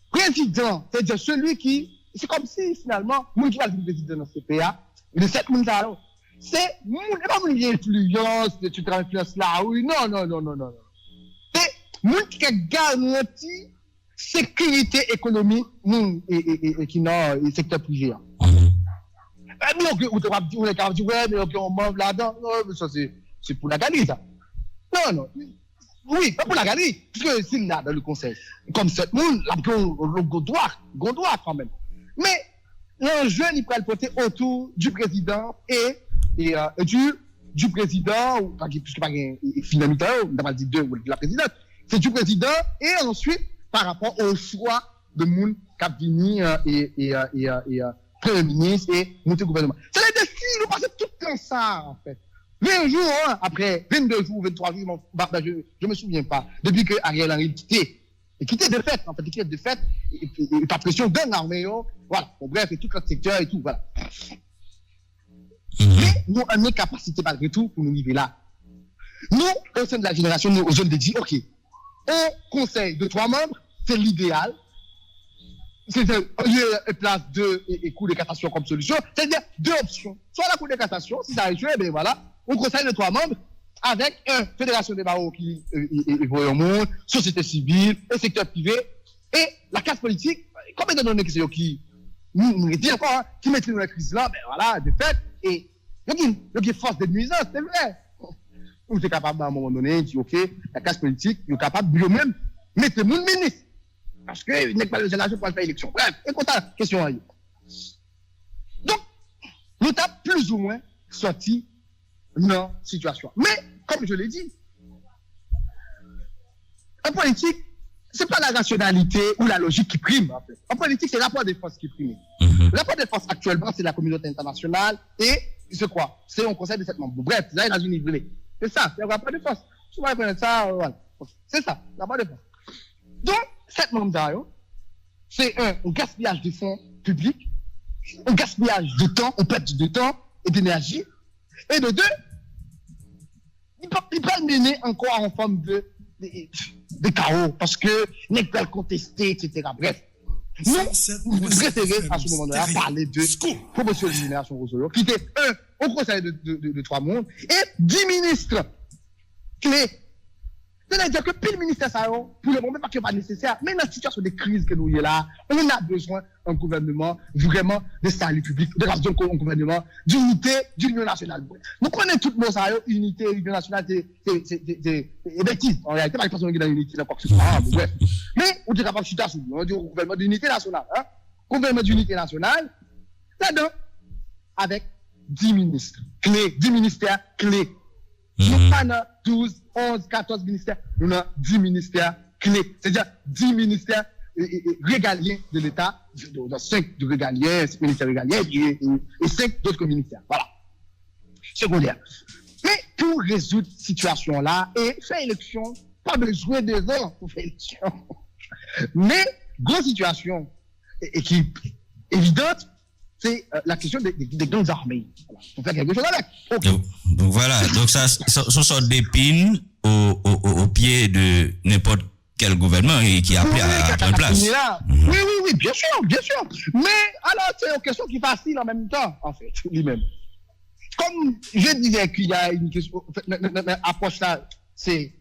président, c'est-à-dire celui qui, c'est comme si finalement, nous qui va être président dans ce PA, le 7 moun ça là, c'est pas mon influence, tu travailles influence là, oui, non. C'est moun qui garantit sécurité économique et qui n'a le secteur privé. Mais on te va dire, ouais, mais on mange là-dedans, non, mais ça c'est pour la galerie ça. Non. Oui, pas pour la galerie, puisque c'est là dans le conseil. Comme cette monde, là, on doit quand même. Mais l'enjeu, il peut le porter autour du président et du président, puisque pas finalement, on n'a pas dit deux, la présidente, c'est du président et ensuite par rapport au choix de monde Capvini et Premier ministre et monter gouvernement. C'est les défis, nous passons tout le temps ça, en fait. 20 jours, hein, après 22 jours, 23 jours, je ne me souviens pas, depuis que Ariel Henry quitté de fait, en fait, il quitte de fait, et par pression d'un armée, voilà, bon, bref, et tout le secteur et tout, voilà. Mais nous avons une capacité malgré tout pour nous arriver là. Nous, au sein de la génération, nous, aux jeunes, dit, OK, au conseil de 3 membres, c'est l'idéal. C'est une place de cours de cassation comme solution, c'est-à-dire 2 options. Soit la cour de cassation, si ça a échoué, ben voilà, on conseil de 3 membres avec fédération des barreaux qui est au monde, société civile, et secteur privé, et la classe politique, combien de données qui nous dit encore, hein, qui maîtrise la crise là, ben voilà, de fait, et il y a force de nuisance, c'est vrai. On est capable à un moment donné, de dire, OK, la classe politique, il est capable de même mettre mon ministre. Parce qu'il n'est pas le génération pour faire élection. Bref, écoute la question. Donc, nous avons plus ou moins sorti dans la situation. Mais, comme je l'ai dit, en politique, ce n'est pas la rationalité ou la logique qui prime. En fait. En politique, c'est le rapport des forces qui prime. Le rapport des forces actuellement, c'est la communauté internationale et c'est quoi? C'est un conseil de 7 membres. Bref, c'est dans une idée. C'est ça, c'est le rapport des forces. Tu vas prendre ça, voilà. C'est ça, le rapport des forces. Donc, 7 membres d'ailleurs, c'est un gaspillage de fonds publics, un gaspillage de temps, une perte de temps et d'énergie, et de 2, il peut mener encore en forme de chaos, parce que n'est pas contesté, etc. Bref. Nous préférons à ce moment-là parler de promotion de génération Rosolio, qui était au conseil de trois mondes, et 10 ministres clés. C'est-à-dire que pile ministère ça, pour le moment, parce que pas nécessaire, mais dans la situation de crise que nous y est là, on a besoin d'un gouvernement vraiment de salut public, de un gouvernement d'unité d'union nationale. Nous connaissons tout le monde ça, unité, union nationale, c'est bêtise. En réalité, pas personne qui est dans l'unité, dans quoi que ce soit. Bref. Mais on est capable de chuter sur nous. On dit gouvernement d'unité nationale. Gouvernement d'unité nationale, là-dedans, avec 10 ministres clés, 10 ministères clés. Nous pas dans 12, 11, 14 ministères, nous avons 10 ministères clés. C'est-à-dire 10 ministères régaliens de l'État, 5 de régaliens, 5 ministères régaliens et 5 d'autres ministères. Voilà. Secondaire. Mais pour résoudre cette situation-là et faire élection, pas besoin de 2 ans pour faire élection. Mais, grosse situation et qui est évidente, c'est la question des grandes armées. Voilà. Pour faire quelque chose avec. Okay. Donc voilà, donc ça sort d'épines au pied de n'importe quel gouvernement et qui a appelé à prendre place. Oui, bien sûr. Mais alors, c'est une question qui est facile en même temps, en fait, lui-même. Comme je disais qu'il y a une question, approche là, c'est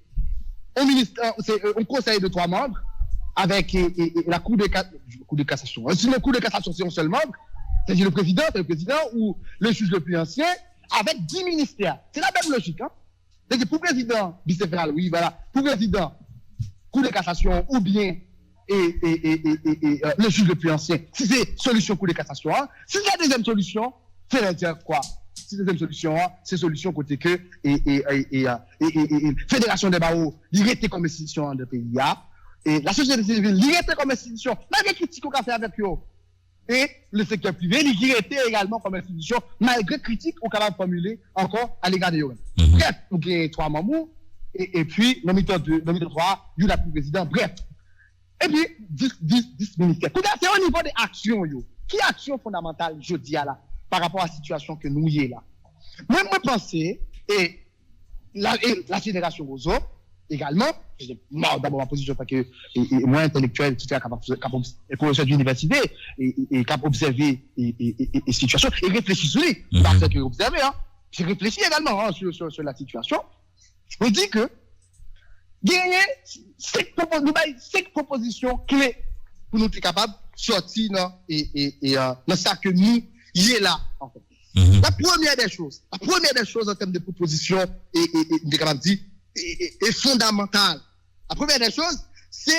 un conseil de 3 membres avec la Cour de cassation. Si le Cour de cassation, c'est un seul membre, c'est-à-dire le président ou le juge le plus ancien, avec 10 ministères. C'est la même logique, hein. C'est-à-dire pour président, bicéphale, oui, voilà, pour président, Cour de cassation, ou bien le juge le plus ancien, si c'est solution Cour de cassation, hein. Si c'est la deuxième solution, c'est dire quoi? Si la deuxième solution, hein, c'est solution côté que Fédération des barreaux, il était comme institution de pays, et la société civile, il était comme institution, malgré critique qu'on a fait avec eux. Et le secteur privé, il était également comme institution, malgré critiques qu'on a formulées encore à l'égard de eux. Bref, nous avons 3 membres, et puis, nous avons 3, il y a le président, bref. Et puis, 10 ministères. C'est au niveau des actions, qui est action fondamentale, je dis là, par rapport à la situation que nous y est là. Moi, je pense, et la génération Rousseau, également, d'abord ma position parce que moi intellectuel, etc., capable professeur d'université et capable observer et situation et réfléchir sur lui. Parce que observer, hein, j'ai réfléchi également hein, sur la situation. Je me dis que gagner 5 propositions clés pour nous être capables de sortir dans ça que nous y est là en fait. La première des choses en termes de propositions et capable de dire est fondamentale. La première des choses, c'est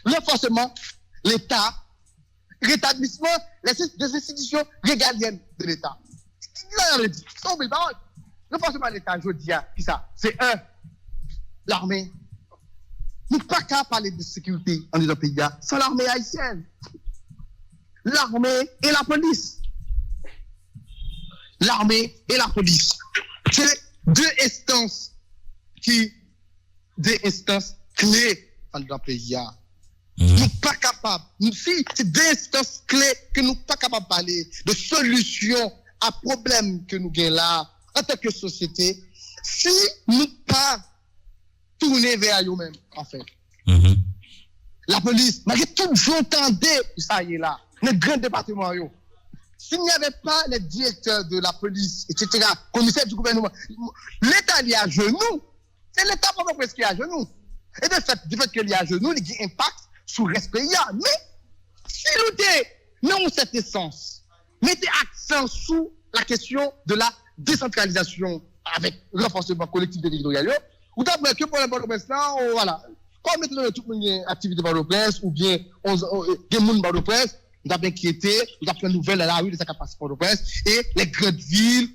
renforcement l'État, rétablissement des institutions régaliennes de l'État. Renforcement de l'État, je dis, qui ça? C'est l'armée. Nous ne pouvons pas parler de sécurité en disant pays sans l'armée haïtienne. L'armée et la police. L'armée et la police. C'est deux instances clés dans le pays. Nous ne sommes pas capables. C'est deux instances clés que nous ne sommes pas capables de parler de solutions à problèmes que nous avons là en tant que société si nous ne pas tourner vers nous-mêmes, en fait. La police, malgré tout, j'entendais ça y est là, les grands départements. S'il n'y avait pas les directeurs de la police, etc., commissaires du gouvernement, l'État est à genoux. C'est l'État propre qui est à genoux. Et de fait, du fait qu'il est à genoux, il y a un impact sur le respect. Mais si nous avons cette essence, mettez accent sur la question de la décentralisation avec le renforcement collectif territorial, ou d'abord que pour le Port-au-Prince, voilà. Comme maintenant, tout le monde a activité Port-au-Prince, ou bien, des gens Port-au-Prince, nous avons inquiété, nous avons pris une nouvelle à la rue de sa capacité Port-au-Prince, et les grandes villes,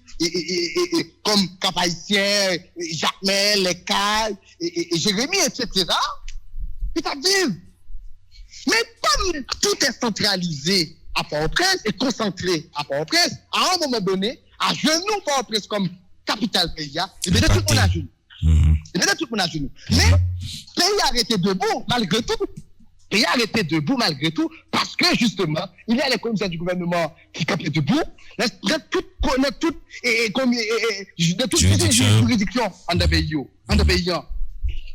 comme Cap-Haïtien, Jacmel, Les Cales, et Jérémy, etc. C'est-à-dire, mais comme tout est centralisé à Port-au-Prince et concentré à Port-au-Prince, à un moment donné, à genoux Port-au-Prince comme capitale pays, et bien tout le monde à genoux. Et bien tout le monde à genoux. Mais, le pays a arrêté debout, malgré tout. Et il a été debout malgré tout, parce que justement, il y a les commissaires du gouvernement qui campaient debout, de toute juridiction en pays.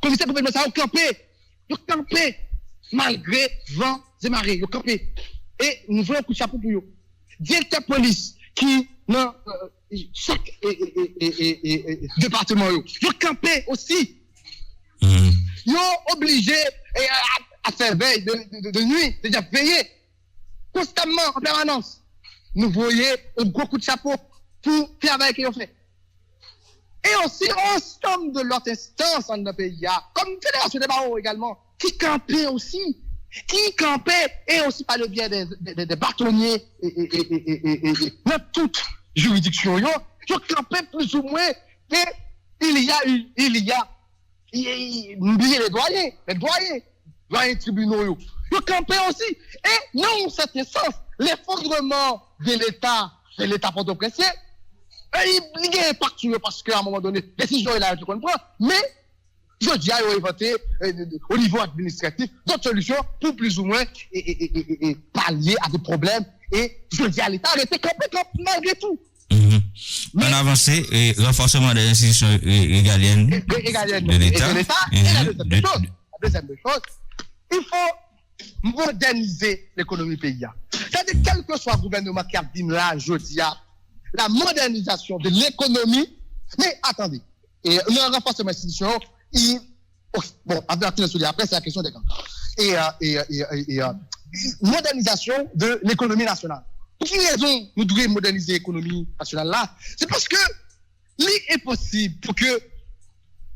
Commissaire du gouvernement, ça a campé, malgré vent et marée, ils ont campé. Et nous voulons un coup de chapeau pour eux. Directeur police, qui, dans chaque département, ils ont campé aussi. Ils ont obligé à faire veille de nuit, déjà veiller constamment, en permanence. Nous voyons un gros coup de chapeau pour faire avec qu'ils ont fait. Et aussi, ensemble de l'autre instance dans le pays, comme Fédération des barreaux également, qui campait aussi, et aussi par le biais des bâtonniers et dans toute juridiction, ils campaient plus ou moins, et il y a les doyens tribunaux, ils campaient aussi, et non, en certain sens, l'effondrement de l'État Port-au-Prince, il y a un impact parce qu'à un moment donné, la décision est là, je comprends, mais je dis à inventé au niveau administratif d'autres solutions pour plus ou moins pallier à des problèmes. Et je dis à l'État, arrêtez complètement malgré tout. On avance et renforcement des institutions régaliennes de l'État. Et la deuxième chose, il faut moderniser l'économie pays. C'est-à-dire, quel que soit le gouvernement qui a dit là, je dis à la modernisation de l'économie, mais attendez, et le renforcement des institutions, après c'est la question des camps. Et modernisation de l'économie nationale. Pour quelle raison nous devons moderniser l'économie nationale là? C'est parce que il est possible pour que,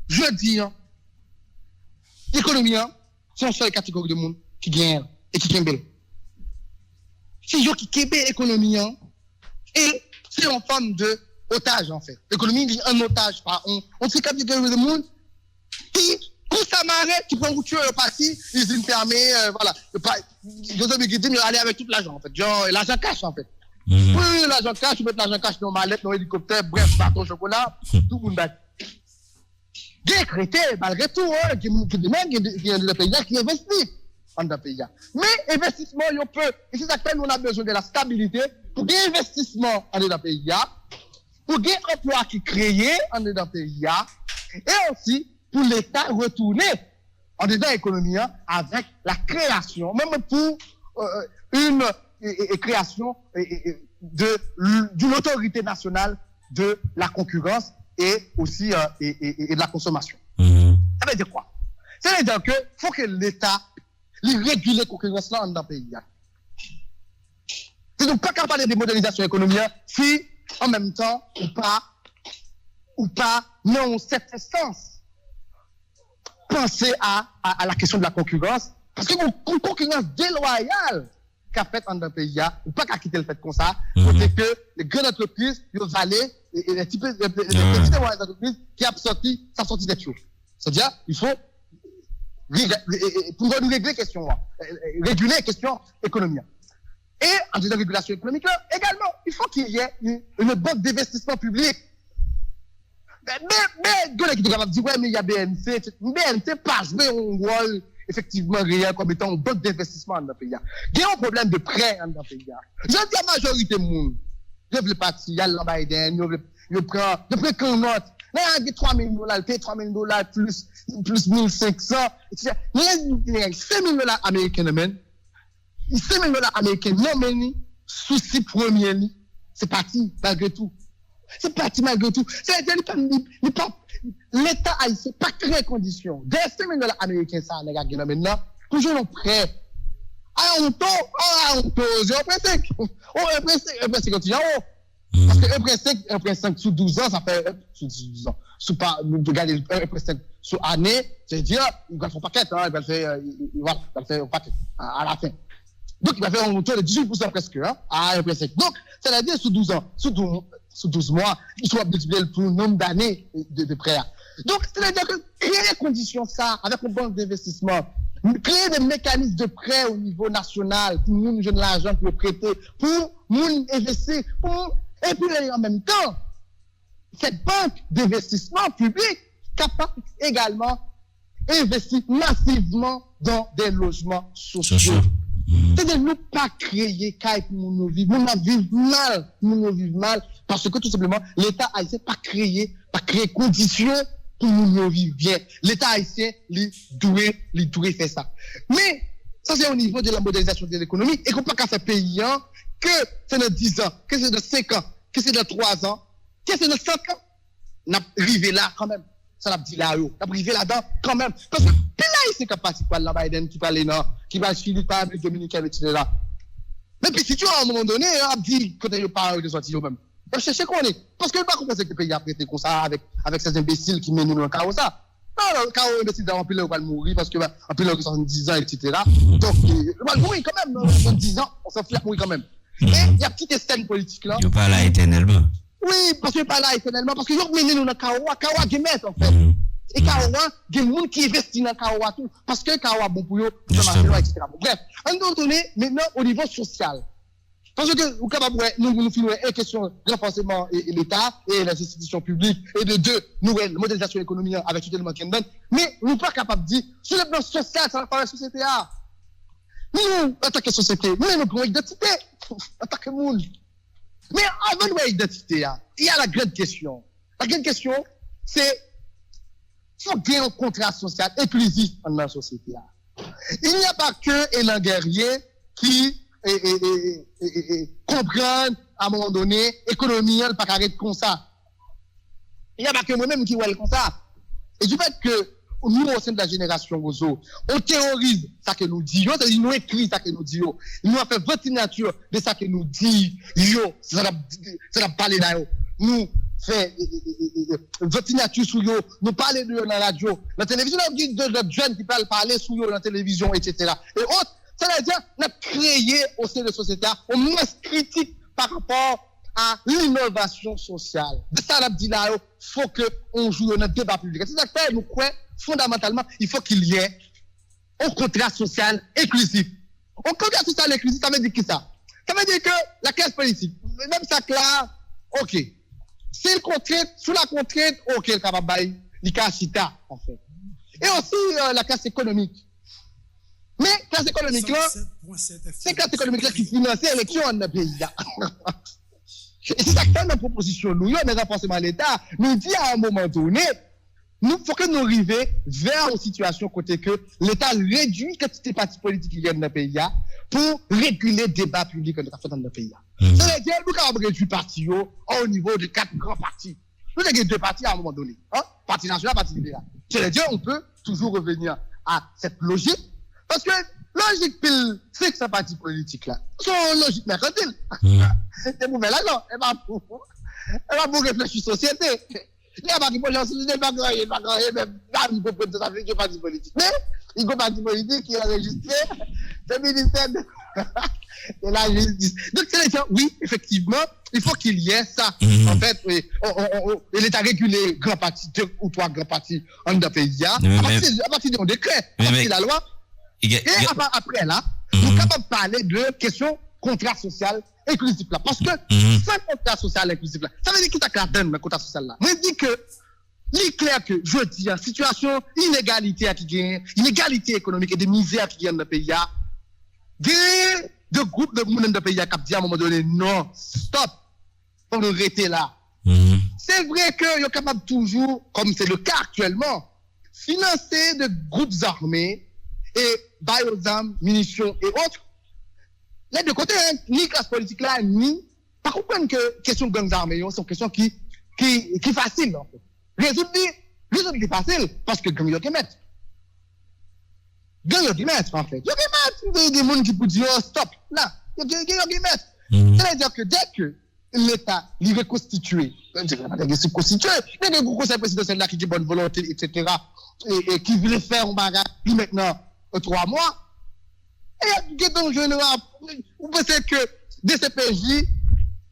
je dis, l'économie, c'est une seule catégorie de monde qui gagne et qui gagne. C'est eux qui gagnent l'économie, et c'est en forme de otage en fait. L'économie est un otage. On sait catégorie de monde qui, pour ça m'arrête, qui prend routier le parti, usine fermée, voilà. Deux hommes qui disent, aller avec tout l'argent en fait. Genre, l'argent cash en fait. Oui, l'argent cash, tu mets l'argent cash dans mallette, dans hélicoptère, bref, bateau, chocolat, tout le monde bat. Décrété, malgré tout, qui est le pays qui investit dans le pays. Mais investissement, on peut, et c'est ça que nous avons besoin de la stabilité pour des investissements dans le pays, pour des emplois qui créent dans le pays, et aussi pour l'État retourner en dedans l'économie avec la création, même pour une création d'une autorité nationale de la concurrence et aussi et de la consommation. Ça veut dire quoi? Ça veut dire que faut que l'État régule la concurrence là dans le pays. C'est donc pas capable de modernisation économique si en même temps ou pas non cet sens penser à la question de la concurrence, parce que une concurrence déloyale qu'a fait dans le pays, ou pas qu'à quitter le fait comme ça, c'est que les grandes entreprises, ils ont valé, et les petites entreprises qui ont sorti des choses. C'est-à-dire, il faut, pour nous régler la question, réguler la question économique. Et en disant régulation économique, également, il faut qu'il y ait une banque d'investissement public. Mais, qui dit, ouais, mais il y a BNC. BNC pas joué un rôle, effectivement, réel comme étant une banque d'investissement dans le pays. Il y a un problème de prêt dans le pays. Je dis à la majorité du monde, je veux partir, il y a le Biden, je prends qu'un note. Là, il y a $3 000, paye $3 000 plus 1500, etc. Il y a $5 000 américains, $5 000 américains, non, mais, souci premier, c'est parti, malgré tout. C'est parti malgré tout. C'est-à-dire l'État haïtien pas créé conditions. Des $5 000 américains, ça, les gars, maintenant, toujours prêt. On pose, on presse 5. Parce que 1,5 sous 12 ans, ça fait, sous 12 ans. Regardez, 1,5 sous année, c'est-à-dire, il va faire un paquet, il va faire un paquet, à la fin. Donc, il va faire un retour de 18% presque, à 1,5. Donc, c'est-à-dire, sous 12 ans, sous 12 mois, il soit multiplié pour un nombre d'années de prêt. Donc, c'est-à-dire que créer les conditions, ça, avec une banque d'investissement, créer des mécanismes de prêt au niveau national, pour nous donner l'argent pour prêter, pour nous investir, et puis en même temps, cette banque d'investissement public capable également d'investir massivement dans des logements sociaux. C'est-à-dire ne pas créer caille pour nous vivre. Nous vivons mal, parce que tout simplement, l'État haïtien pas créé conditions pour nous vivre bien. L'État haïtien, il doit faire ça. Mais, Ça, c'est au niveau de la modélisation de l'économie. Et qu'on peut pas faire pays, hein, que c'est dans 10 ans, que c'est dans 5 ans, que c'est dans 3 ans, que c'est dans 5 ans. On a arrivé là quand même. Ça l'a dit là, on a arrivé là-dedans quand même. Parce que, puis là, il s'est capable de parler là, Biden, qui parle là, qui va suivre pas avec Dominicain, etc. Mais puis si tu as à un moment donné, on a dit, quand il parle de sortir eux-mêmes. On cherche qu'on est. Parce que, pas comprendre que le pays a prêté comme ça, avec ces imbéciles qui mènent nous dans le chaos, ça. Non, le chaos, imbécile, en plus, on va mourir parce que, en plus, on 70 ans, etc. Donc, on va mourir quand même, dans 70 ans, on s'en fout, mourir quand même. Et il y a petite scène politique là. Il pas là éternellement. Oui, parce que pas là éternellement, parce que ils ont mené nous dans le chaos, qui met en fait. Et chaos, il y a des gens qui investissent dans le chaos tout, parce que le chaos bon pour eux, pour marcher là, etc. Bref, on doit donner maintenant au niveau social. Parce que nous capable nous finissons une question de renforcement et l'État et les institutions publiques et de deux nouvelles modélisation économique avec tout le monde qui est mais nous ne sommes pas capables de dire sur le plan social ça va faire la société a. Nous en tant que société nous avons une identité en tant que monde. Mais avant de l'identité il y a la grande question. La grande question c'est faut qu'il y ait un contrat social inclusif dans la société. Il n'y a pas que Elan Guerrier qui comprendre à un moment donné, économie, elle pas arrêter comme ça. Il n'y a pas que moi-même qui vois comme ça. Et du fait que nous, au sein de la génération Rozo, on théorise ça que nous disons, c'est-à-dire nous écrit ça que nous disons. Nous avons fait votre nature de ça que nous disons. Ça n'a pas parlé d'ailleurs. Nous fait votre nature sur yo, nous parler de dans la radio. La télévision, on dit de jeunes qui parler sur yo dans la télévision, etc. Et autres, ça veut dire qu'on a créé au sein de la société un masse critique par rapport à l'innovation sociale. De ça, on a dit là, il faut qu'on joue dans le débat public. C'est ça que nous croyons fondamentalement, il faut qu'il y ait un contrat social inclusif. Un contrat social inclusif, ça veut dire qui ça? Ça veut dire que la classe politique, même ça là, ok. C'est le contrainte, sous la contrainte, ok, le cababaye, il cachita, en fait. Et aussi la classe économique. Mais classe économique là, c'est classe économique là qui finance l'élection dans le pays. Et c'est ça que notre proposition, nous, mais renforcement l'État, nous dit à un moment donné, nous faut que nous arrivions vers une situation côté que l'État réduit la quantité de partis politiques qui viennent dans le pays pour réguler le débat public dans le pays. C'est-à-dire, nous avons réduit les partis au niveau de 4 grands partis. Nous avons 2 partis à un moment donné. Parti national, parti libéral. C'est-à-dire, on peut toujours revenir à cette logique. Parce que logique pile, c'est que ce parti politique là, c'est logique mercantile. C'est mauvais là, non. Elle va pour réfléchir société. Il n'y a pas de politique, il n'y a pas de même pas de parti politique. Mais il y a un parti politique qui est enregistré, c'est le ministère de la justice. Donc, c'est-à-dire, oui, effectivement, il faut qu'il y ait ça. En fait, l'État régulé grand parti, 2 ou 3 grands partis en de pays, à partir d'un décret, à partir de la loi. Et après là, nous sommes capables de parler de questions contrat social inclusif là. Parce que sans contrat social inclusif là, ça veut dire qu'il t'a clair dans le contrat social là. Moi, je dis que, il est clair que, je dis, en situation inégalité qui gagne, inégalité économique et de misère qui gagne dans le pays, de groupes de monde dans le pays qui dit à un moment donné, non, stop, on va arrêter là. C'est vrai que, est capable toujours, comme c'est le cas actuellement, financer de groupes armés, et biosam, munitions et autres. Les deux côtés, ni classe politique là, ni. Par contre, que question de gangs armés, c'est une question qui est facile. En fait. Résoudre qui est facile, parce que gang qui mettent. Gang qui mettent, en fait. Ils mettent des gens qui peuvent dire stop. Là, gang qui mettent. C'est-à-dire que dès que l'État est reconstitué, il y a des gros conseils présidentiels là qui ont bonne volonté, etc., et qui veulent faire un bagage maintenant. 3 mois. Et il y a des dangers, vous pensez que DCPJ,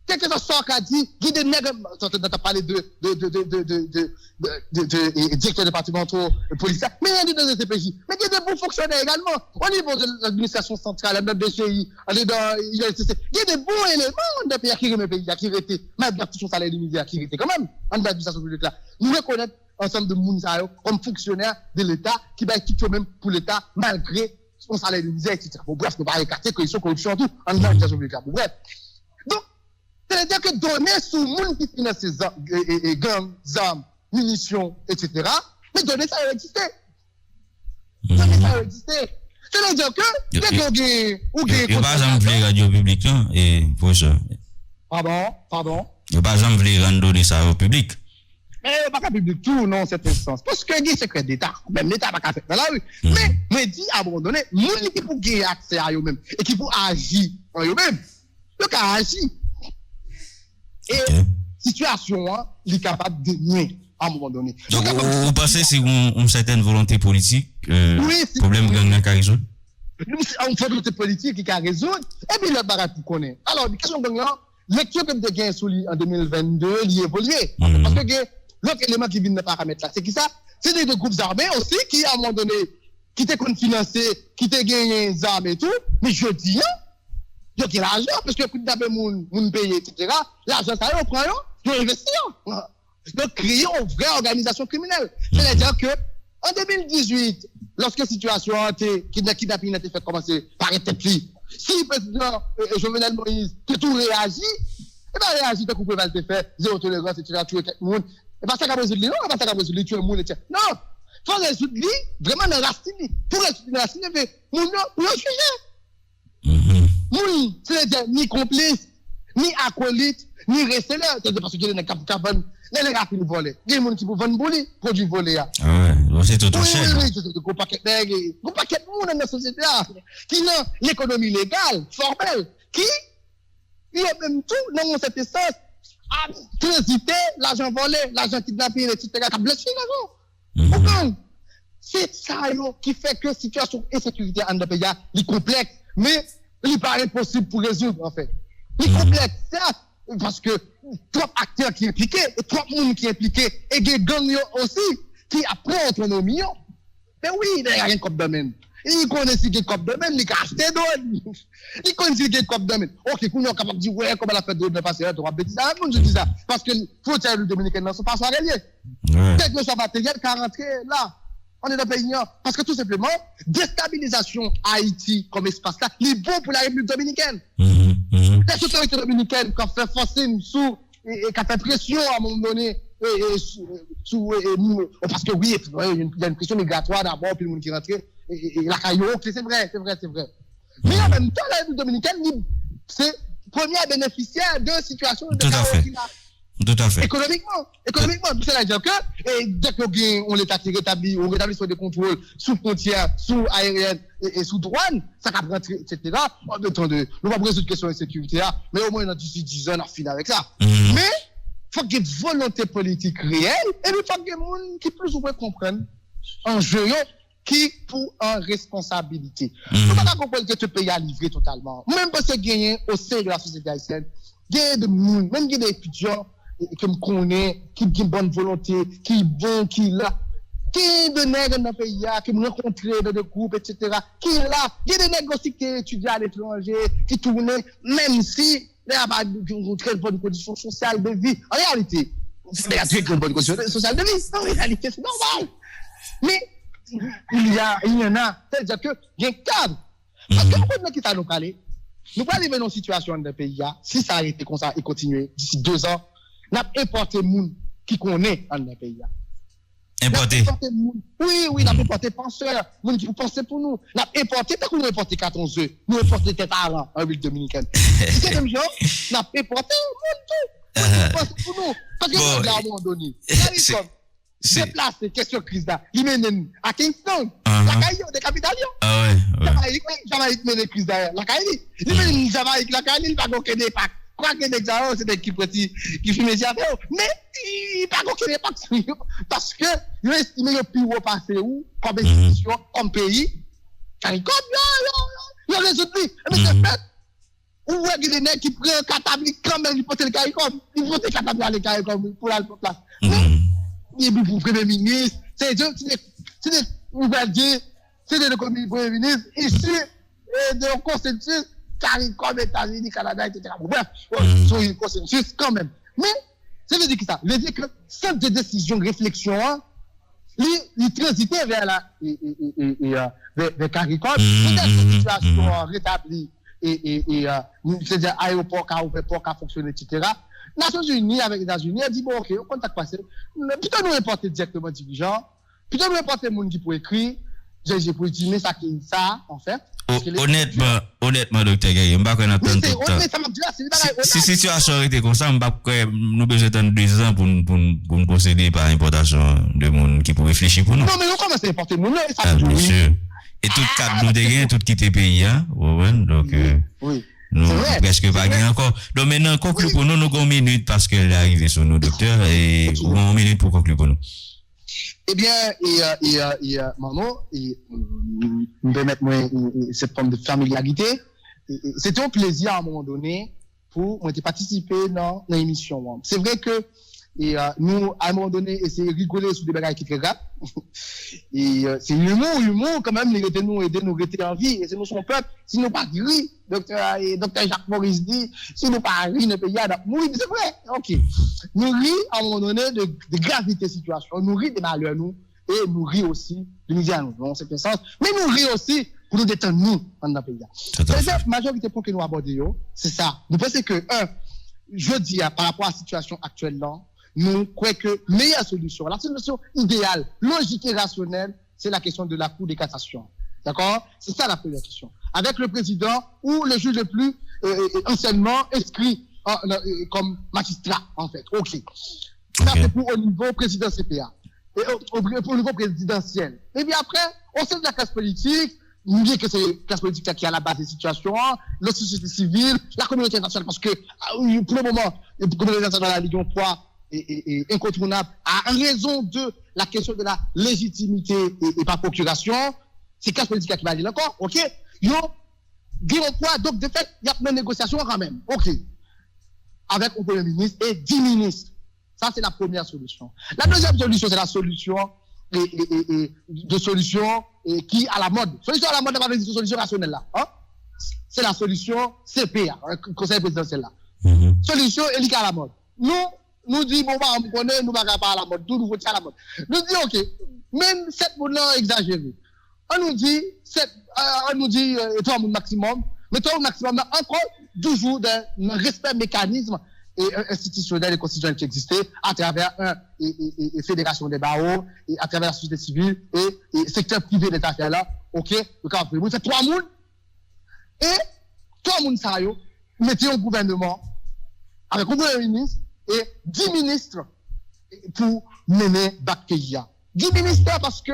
quelque chose qu'a dit, il y a des nègres, tu as parlé de directeurs départementaux, de policiers, mais il y a des DCPJ, mais il y a des bons fonctionnaires également, au niveau de l'administration centrale, de BCI, il y a des bons éléments dans le pays qui remet le pays, qui étaient, même la question salaire de misère, qui était quand même, en l'administration publique là. Nous reconnaissons ensemble de Mounsayo comme fonctionnaire de l'État qui va quitter même pour l'État malgré son salaire de misère, etc. Bon, bref, ne pas écarter que ils sont corruption tout en l'administration publique. Bon, bref. Donc, c'est-à-dire que donner sous le monde qui finance ces gangs, armes, munitions, etc., mais donner ça a existé. Donner ça a existé. C'est-à-dire que, Yo pas jamais voulu radio publique, non? Et, pour ça. Pardon. Yo pas jamais voulu rendre ça au public. Mais pas qu'à public tout, non, c'est instance. Parce que il y a secret d'État. Même l'État pas qu'à faire dans la rue. Mais, dit abandonner, moun qui pour gagner accès à eux-mêmes et qui pour agir en eux-mêmes. Le cas agit. Et, situation, il est capable de nier à un moment donné. Donc, vous pensez si une certaine volonté politique, problème gang n'a qu'à résoudre? Une volonté politique qui a résoudre, et puis le barrage pour connaître. Alors, la question de gang, lecture que vous avez gagnée en 2022, il est évolué. Parce que l'autre élément qui vient de paramètre là, c'est qui ça? C'est des groupes armés aussi qui, à un moment donné, qui étaient financés, qui étaient gagnés des armes et tout, mais je dis, il y a l'argent, parce que le coup d'abord, moun paye, etc. L'argent, ça y est, on prend, on investit. Donc, créer une vraie organisation criminelle. C'est-à-dire que, en 2018, lorsque la situation a été, kidnapping a été fait commencer par un tepli, si le président Jovenel Moïse, qui tout réagit, et bien, réagit, t'as coupé, va le faire, zéro tolérance, etc., tuer quelqu'un, et pas ça qu'a résoudre, non, pas ça qu'a résoudre, tuer le monde, etc. Non! Faut résoudre, vraiment, dans la racine, pour résoudre la racine, mais, moun, pour le sujet. Moun, c'est-à-dire, ni complice, ni acolyte, ni recéleur, c'est-à-dire, parce que les gens qui vont, les gars qui volent, il y a des gens qui vont vendre produits volés. Ah ouais, c'est tout cher. Oui, c'est un paquet de monde dans la société qui n'a l'économie légale, formelle, qui, il y a même tout dans cette essence, à transiter l'argent volé, l'argent kidnappé, etc., qui a blessé l'argent. C'est ça qui fait que la situation d'insécurité en notre pays est complexe, mais il n'est pas impossible pour résoudre, en fait. Il est complexe, certes, parce que trop acteurs qui sont impliqués, et trop monde qui sont impliqués, et des gangs aussi, qui apprennent autonomie. Mais oui, il y a rien comme domaine. Il connaît si il y a comme domaine, il a acheté d'autres. Il connaît si il y a comme domaine. Ok, qu'on est capable de dire, ouais, comment elle a fait d'autres passer, tu vas bêtiser. Ah, je dis ça. Parce que le frontière dominicaine, non, c'est pas ça relié. Dès que le soit matériel, qu'à rentrer là, on est dans le pays. Parce que tout simplement, déstabilisation Haïti comme espace là, il est bon pour la République dominicaine. Les autorités dominicaines, qui ont fait forcer sous, et qui ont fait pression à un moment donné, parce que oui, il y a une pression migratoire d'abord, puis le monde qui rentre, et la caillou, c'est vrai. Mais en même temps, la République dominicaine, c'est le premier bénéficiaire de situation de chaos qu'il a. Tout à fait. Économiquement, c'est-à-dire que dès qu'on l'État qui rétablit, on rétablit sur des contrôles sous frontières, sous aériennes et sous douane, ça va rentrer, etc. En deux temps de, nous va résoudre la question de sécurité, mais au moins d'ici 10 ans, on finit avec ça. Mais il faut qu'il y ait une volonté politique réelle, et puis il faut qu'il y ait des gens qui plus ou moins comprennent en jeu qui pour en responsabilité. Nous ne pouvons pas comprendre que ce pays a livré totalement. Même parce que gagner au sein de la société haïtienne, il y a des gens, même des étudiants, qui me connaît, qui a une bonne volonté, qui est bon, qui est là, qui est de nègres dans le pays, qui me rencontre dans des groupes, etc., qui est là. Il y a des nègres aussi qui étudient à l'étranger, qui tournent, même si il n'y a pas une très bonne condition sociale de vie. En réalité, il y a très bonne condition sociale de vie. En réalité, c'est normal. Mais il y en a, c'est-à-dire qu'il y a un cadre. Parce que pourquoi qui ça nous calé? Nous pouvons arriver dans une situation dans le pays, si ça a été comme ça et continuer d'ici 2 ans, nous avons importé les gens qui connaissent dans le pays. Importé? Oui, nous avons importé penseurs, les gens qui pensent pour nous. Nous avons importé, tant qu'on a importé 14 œufs, nous avons importé tête à l'an en République dominicaine. C'est le même genre, nous avons importé tout. Nous pensent pour nous. Parce que nous avons abandonné. Déplacer, question crise là. Il mène à Kingston, la Caïo, des capitales. Ah ouais. Jamaïque mène crise derrière. La Caïo, il mène Jamaïque, la Caïo, il va gagner des packs. Quoi que des gens, c'est des qui fument des affaires. Mais, il va gagner des packs. Parce que, il estime qu'il peut repasser où, comme institution, comme pays. CARICOM, il résout lui. Mais c'est fait. Ou il y a des gens qui prennent un catabli quand même, ils portent le CARICOM. Ils portent le catabli à le CARICOM pour la place. Il y a pour le Premier ministre, c'est des gouvernements, c'est des Premier ministre, issus de consensus, CARICOM, États-Unis, Canada, etc. Bref, sur un consensus quand même. Mais, ça veut dire que ça veut dire que cette décision, réflexion, il transitait vers CARICOM, peut-être une situation rétablie, c'est-à-dire aéroport, port, fonctionner, etc. Nations Unies avec les États-Unis, elle dit bon, ok, on contact passer. Plutôt nous importer directement dirigeants, plutôt nous importer les gens qui pour écrire, j'ai pour dire ça qui ça en fait. Honnêtement, docteur Gaye, on va pas attendre tout le temps. Si situation était comme ça, on va pas nous besoin d'attendre 2 ans pour procéder par importation de monde qui pour réfléchir pour nous. Non, mais nous commençons à importer monde, ça bien sûr. Et tout cadre nous dégaine, tout quitter pays, hein. Donc, oui. Nous, presque pas gagné encore. Donc, maintenant, conclure pour nous, avons 1 minute parce qu'elle est arrivée sur nous, docteur, et nous avons 1 minute pour conclure pour nous. Eh bien, maman, me permettre cette forme de familiarité. C'était un plaisir à un moment donné pour participer dans l'émission. C'est vrai que nous, à un moment donné, essayer de rigoler sur des bagages qui sont très graves. Et c'est l'humour quand même, aider nous rester en vie. Et c'est nous son peuple. Si nous pas rire, docteur Jacques Maurice dit, si nous pas rire, le pays a mourir. C'est vrai, ok. Nous rire à un moment donné de gravité situation. Nous rire des malheurs, nous. Et nous rire aussi de misère, nous, dans ce sens. Mais nous rire aussi pour nous détendre, nous, dans le pays. C'est la majorité pour que nous abordions, c'est ça. Nous pensons que, je dis, par rapport à la situation actuelle là, nous croyons que la meilleure solution, la solution idéale, logique et rationnelle, c'est la question de la Cour de cassation. D'accord? C'est ça la première question. Avec le président ou le juge le plus anciennement inscrit comme magistrat, en fait. OK. Ça, c'est pour au niveau président CPA. Et au niveau présidentiel. Et bien après, on sait de la classe politique, nous dit que c'est la classe politique qui est à la base des situations, la société civile, la communauté internationale, parce que pour le moment, la communauté internationale a Ligue 3 est incontournable à raison de la question de la légitimité et par procuration. C'est classe politique qui va dire encore, ok? Yo, poids, donc de fait, il y a plein de négociations quand même, ok? Avec un premier ministre et 10 ministres. Ça, c'est la première solution. La deuxième solution, c'est la solution qui à la mode. Solution à la mode, c'est une solution rationnelle là. Hein? C'est la solution CPA, Conseil présidentiel là. Solution élique à la mode. Nous dit bon bah on connaît nous pas à la mode tout nous faut à la mode nous dit ok même 7 monde là exagéré on nous dit 3 monde maximum mais 3 monde maximum là encore toujours dans respect mécanisme et institutionnel et constitutionnel qui existait à travers et fédération des barreaux et à travers la société civile et secteur privé des affaires là ok donc après c'est 3 monde et 3 monde ça yo mettez un gouvernement avec un premier ministre et 10 ministres pour mener back pays. 10 ministres parce que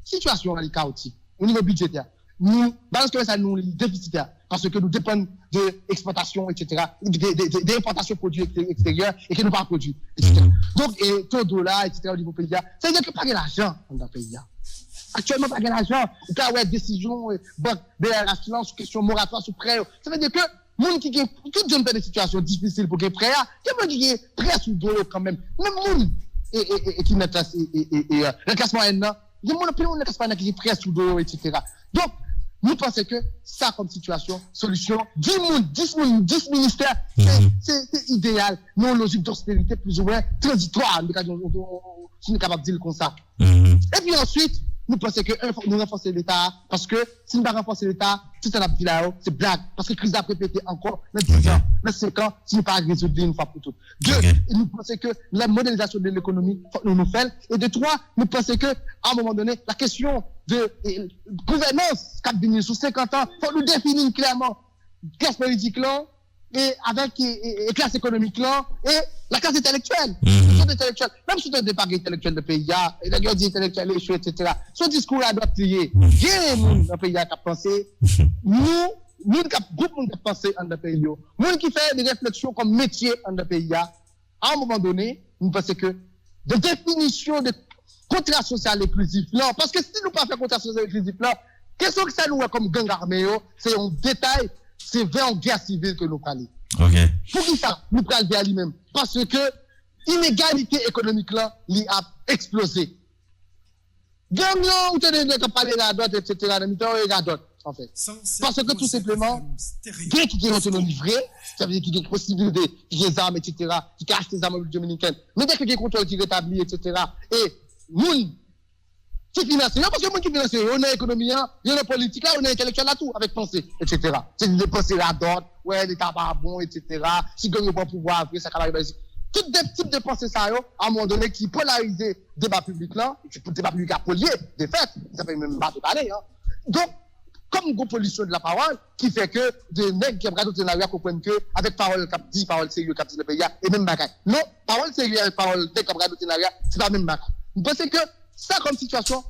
situation est chaotique au niveau budgétaire. Nous, parce que ça nous est déficitaire parce que nous dépendons de l'exportation, etc., d'importation de produits extérieurs et que nous pas produits, etc. Donc, et taux de dollar, etc., au niveau pays, ça veut dire que pas de l'argent dans le pays. Actuellement, pas de l'argent. Il y a des décisions, banque, BRH, sur question moratoire, sous prêt. Ça veut dire que moun qui est toute jeune des situations difficiles pour gagner prêt, il y a qui est prêt sous dos quand même. Même moun et qui met le classement N, il y a moun le classement qui est prêt sous dos, etc. Donc, nous pensons que ça comme situation, solution, 10 ministères, c'est idéal. Non logique d'austérité plus ou moins transitoire, si nous sommes capables de dire comme ça. Et puis ensuite, nous pensons que nous renforcer l'État, parce que si nous ne renforcer l'État, tout ça dit là, c'est blague, parce que la crise a répété encore, dans 10 ans, dans 5 ans, si nous ne pas résoudre une fois pour toutes. 2, nous pensons que la modernisation de l'économie, nous fait. Et de 3, nous pensons que, à un moment donné, la question de gouvernance, cap venir sous 50 ans, faut nous définir clairement classe politique là, et avec et classe économique là, et la classe intellectuelle. Même si tu as un départ intellectuel de pays, et la guerre intellectuelle échouée, etc. Son discours a doit trier. Il y a des gens dans le pays qui ont pensé, nous, groupe qui ont pensé dans le pays, nous qui fait des réflexions comme métier dans le pays, à un moment donné, nous pensons que de définition de contrat social inclusif là, parce que si nous ne pas faire contrat social inclusif là, qu'est-ce que ça nous a comme gang armé, c'est un détail, c'est vers une guerre civile que nous parlons. Pour qui ça, nous parlons vers lui-même? Parce que l'inégalité économique là, il a explosé. Gang là, où tu as parlé à d'autres, etc., à d'autres, en fait. Parce que tout simplement, dès qu'il y a une autonomie vraie, ça veut dire qu'il y a une possibilité, qu'il y a des armes, etc., qui cachent des armes dominicaines. Mais dès qu'il y a un contrôle qui est rétabli, etc., et moun qui finance, parce que moun qui finance, on a économie, on a politique, on a intellectuel là tout, avec pensée, etc. C'est de penser à d'autres, ouais, l'État pas bon, etc. Si gagne pas pouvoir, après, ça va arriver. tout des types de pensées ça, à un moment donné, qui polarisent le débat public là, le débat public a polié, de fait, ça fait même pas de parler, hein. Donc, comme une pollution de la parole, qui fait que des nègres qui regardent le scénario comprennent que, avec parole cap dit, parole sérieuse cap dit le pays, et même bagaille. Non, parole sérieuse, parole nègre qui regardent le scénario, c'est pas même bagaille. Vous pensez que ça, comme situation,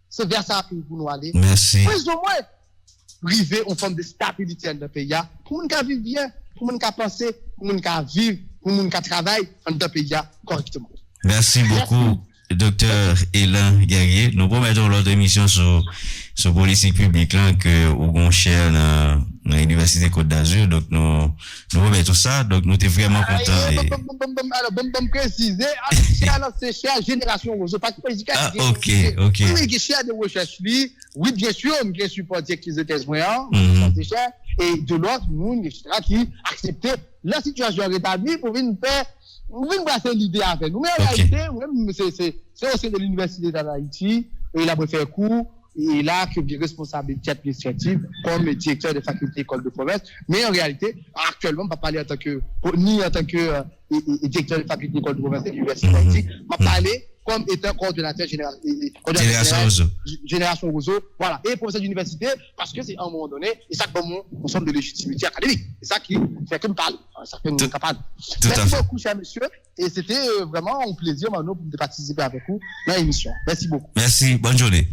c'est vers ça que nous aller. Merci. Plus ou moins, arriver en forme de stabilité dans le pays, pour nous vivre bien, pour nous penser, pour nous vivre, pour nous travailler dans le pays correctement. Merci beaucoup, docteur Elan Guerrier. Nous promettons l'autre émission sur politique publique là que on cher dans l'université Côte d'Azur. Donc nous promettons ça. Donc nous sommes vraiment contents. Alors bon préciser, alors c'est cher génération Roseau parce que ah OK. Oui, cher de recherche lui. Oui, bien sûr, on est supporté qu'ils étaient moyens, c'est cher et de l'autre monde qui accepter la situation rétablie pour venir faire nous passer l'idée avec nous. Mais en réalité, c'est au sein de l'université d'Haïti, et il a fait cours, et là, qui est responsabilité administrative comme directeur de faculté école de province. Mais en réalité, actuellement, on ne va pas parler ni en tant que directeur de faculté école de province de l'université d'Haïti, on va parler comme étant coordonnateur général. Génération Roseau. Voilà. Et professeur d'université, parce que c'est à un moment donné, et ça comme on sommes de légitimité académique. C'est ça qui fait que me parle. Ça fait nous capable. Merci beaucoup, cher monsieur. Et c'était vraiment un plaisir, Mano, de participer avec vous dans l'émission. Merci beaucoup. Merci. Bonne journée.